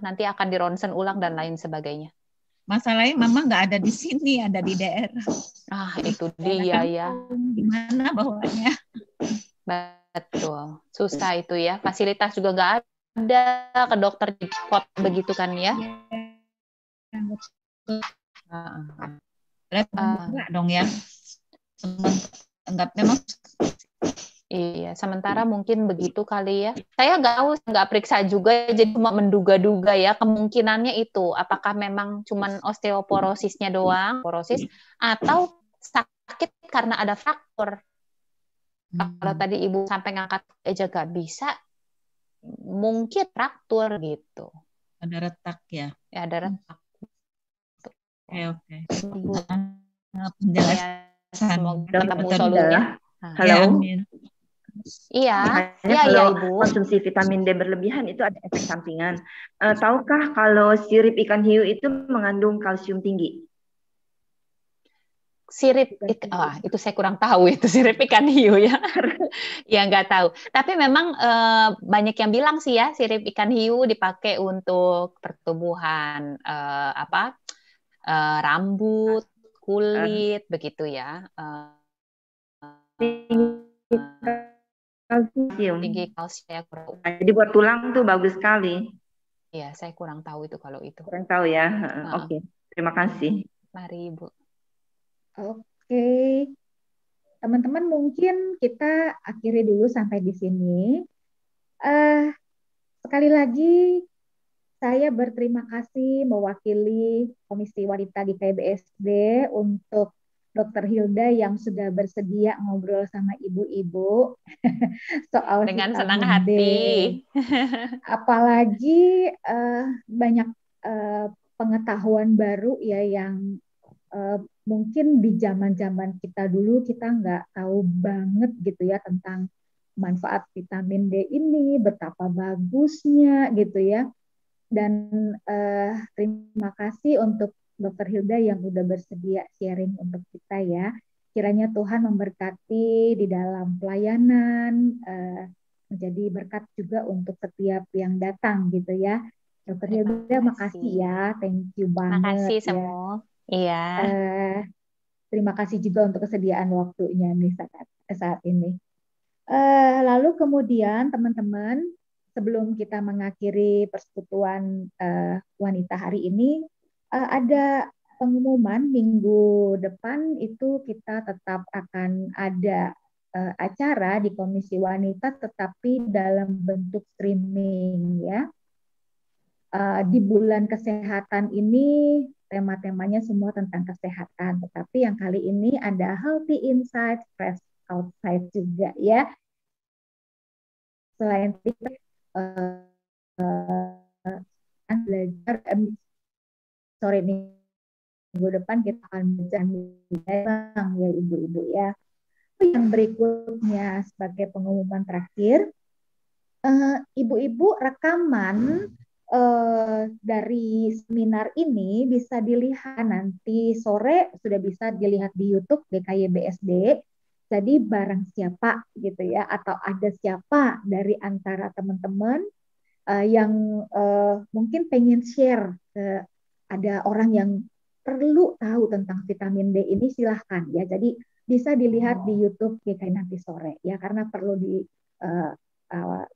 Nanti akan di ronsen ulang dan lain sebagainya. Masalahnya mama nggak ada di sini, ada di daerah. Itu dia ya. Gimana bawanya? Betul. Susah itu ya. Fasilitas juga nggak ada, ke dokter di pot begitu kan ya. Enggak dong ya. Enggak memang. Iya, sementara mungkin begitu kali ya. Saya nggak periksa juga, jadi cuma menduga-duga ya. Kemungkinannya itu, apakah memang cuman osteoporosisnya doang, porosis, atau sakit karena ada fraktur. Kalau tadi ibu sampai ngangkat aja nggak bisa, mungkin fraktur gitu. Ada retak ya? Ya, ada retak. Oke. Penjelasan. Semoga ketemu solusinya. Halo. Iya, kalau Ibu. konsumsi vitamin D berlebihan itu ada efek sampingan. Tahukah kalau sirip ikan hiu itu mengandung kalsium tinggi? Sirip, itu saya kurang tahu itu sirip ikan hiu ya. Ya nggak tahu. Tapi memang banyak yang bilang sih ya sirip ikan hiu dipakai untuk pertumbuhan rambut, kulit, begitu ya. Kalsium. Tinggi kalsium. Jadi buat tulang tuh bagus sekali. Iya, saya kurang tahu itu kalau itu. Kurang tahu ya. Oke. Terima kasih. Mari Ibu. Oke. Teman-teman mungkin kita akhiri dulu sampai di sini. Sekali lagi saya berterima kasih mewakili Komisi Wanita di KBSD untuk Dr. Hilda yang sudah bersedia ngobrol sama ibu-ibu soal dengan vitamin senang D. hati. Apalagi banyak pengetahuan baru ya yang mungkin di zaman-zaman kita dulu kita nggak tahu banget gitu ya tentang manfaat vitamin D ini, betapa bagusnya gitu ya. Dan terima kasih untuk Dr. Hilda yang udah bersedia sharing untuk kita ya. Kiranya Tuhan memberkati di dalam pelayanan, menjadi berkat juga untuk setiap yang datang gitu ya. Dr. Hilda, makasih ya, thank you banget. Makasih ya. semua. Iya. Terima kasih juga untuk kesediaan waktunya nih saat ini. Lalu kemudian teman-teman, sebelum kita mengakhiri persekutuan wanita hari ini, ada pengumuman minggu depan itu kita tetap akan ada acara di Komisi Wanita tetapi dalam bentuk streaming ya. Di bulan kesehatan ini tema-temanya semua tentang kesehatan, tetapi yang kali ini ada Healthy Inside, Fresh Outside juga ya. Selain itu akan belajar sore minggu depan kita akan belajar ya ibu-ibu ya. Yang berikutnya sebagai pengumuman terakhir, ibu-ibu rekaman dari seminar ini bisa dilihat nanti sore, sudah bisa dilihat di YouTube GKY BSD. Jadi barang siapa gitu ya, atau ada siapa dari antara teman-teman yang mungkin pengen share ada orang yang perlu tahu tentang vitamin D ini, silahkan ya. Jadi bisa dilihat di YouTube GKY nanti sore ya, karena perlu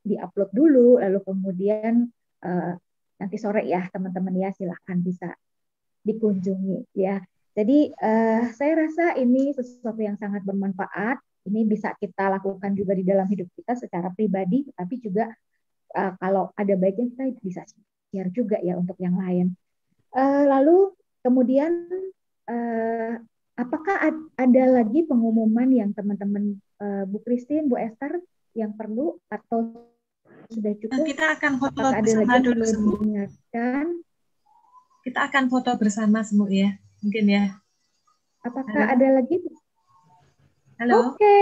di-upload dulu, lalu kemudian nanti sore ya teman-teman ya, silahkan bisa dikunjungi ya. Jadi saya rasa ini sesuatu yang sangat bermanfaat. Ini bisa kita lakukan juga di dalam hidup kita secara pribadi, tapi juga kalau ada baiknya kita bisa share juga ya untuk yang lain. Lalu kemudian apakah ada lagi pengumuman yang teman-teman Bu Christine, Bu Esther yang perlu atau sudah cukup? Kita akan foto apakah bersama ada dulu semua. Diingatkan? Kita akan foto bersama semua ya, mungkin ya. Apakah ada lagi? Halo. Oke,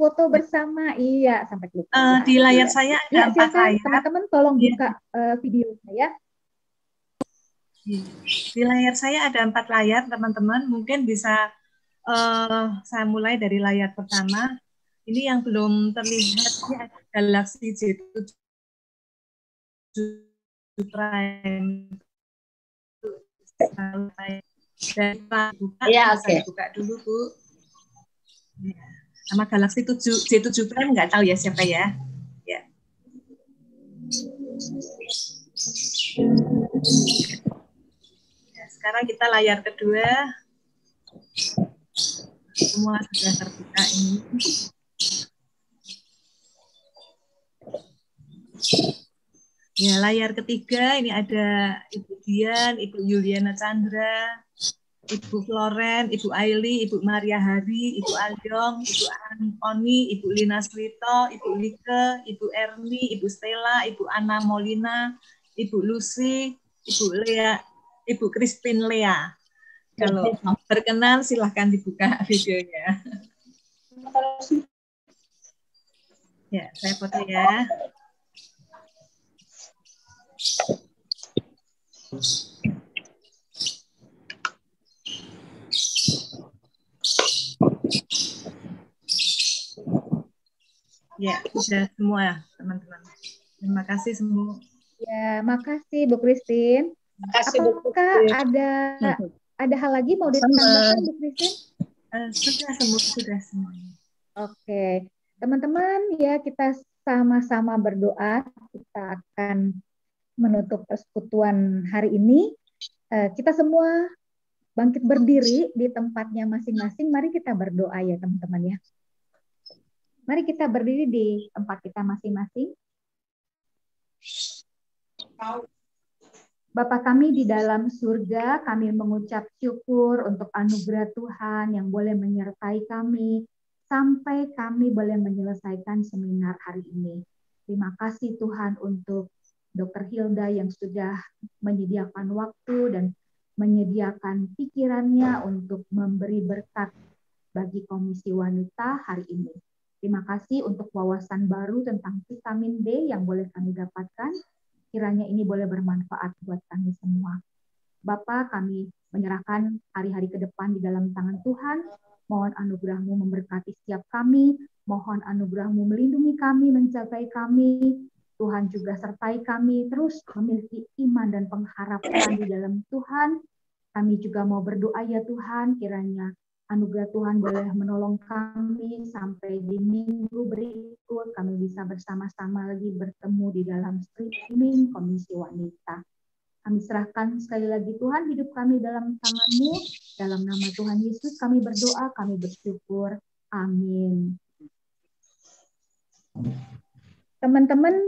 foto bersama. Iya, sampai lupa. Di layar saya ada 4 layar. Teman-teman tolong buka video saya. Di layar saya ada 4 layar, teman-teman. Mungkin bisa saya mulai dari layar pertama. Ini yang belum terlihat, ini ada Galaxy J7 Prime. Dan buka, ya, saya buka dulu, Bu. Nama Galaxy J7 Prime nggak tahu ya siapa ya. Ya. Sekarang kita layar kedua. Semua sudah terbuka ini. Ya, layar ketiga ini ada Ibu Dian, Ibu Yuliana Chandra, Ibu Floren, Ibu Aili, Ibu Maria Hari, Ibu Alyong, Ibu Oni, Ibu Lina Swito, Ibu Like, Ibu Erni, Ibu Stella, Ibu Anna Molina, Ibu Lucy, Ibu Lea, Ibu Christine Lea. Kalau berkenan silahkan dibuka videonya. Ya, saya foto ya. Ya, sudah semua teman-teman. Terima kasih semua. Ya, makasih Bu Christine. Apakah ada hal lagi mau ditambahkan Bu Christine? Sudah semuanya. Oke, teman-teman ya, kita sama-sama berdoa. Kita akan menutup persekutuan hari ini. Kita semua bangkit berdiri di tempatnya masing-masing. Mari kita berdoa ya teman-teman ya. Mari kita berdiri di tempat kita masing-masing. Bapa kami di dalam surga, kami mengucap syukur untuk anugerah Tuhan yang boleh menyertai kami sampai kami boleh menyelesaikan seminar hari ini. Terima kasih Tuhan untuk Dr. Hilda yang sudah menyediakan waktu dan menyediakan pikirannya untuk memberi berkat bagi Komisi Wanita hari ini. Terima kasih untuk wawasan baru tentang vitamin D yang boleh kami dapatkan. Kiranya ini boleh bermanfaat buat kami semua. Bapa, kami menyerahkan hari-hari ke depan di dalam tangan Tuhan. Mohon anugerah-Mu memberkati setiap kami. Mohon anugerah-Mu melindungi kami, menjagai kami. Tuhan juga sertai kami terus memiliki iman dan pengharapan di dalam Tuhan. Kami juga mau berdoa ya Tuhan, kiranya anugerah Tuhan boleh menolong kami sampai di minggu berikut kami bisa bersama-sama lagi bertemu di dalam streaming Komisi Wanita. Kami serahkan sekali lagi Tuhan hidup kami dalam tangan-Mu. Dalam nama Tuhan Yesus kami berdoa, kami bersyukur. Amin. Teman-teman,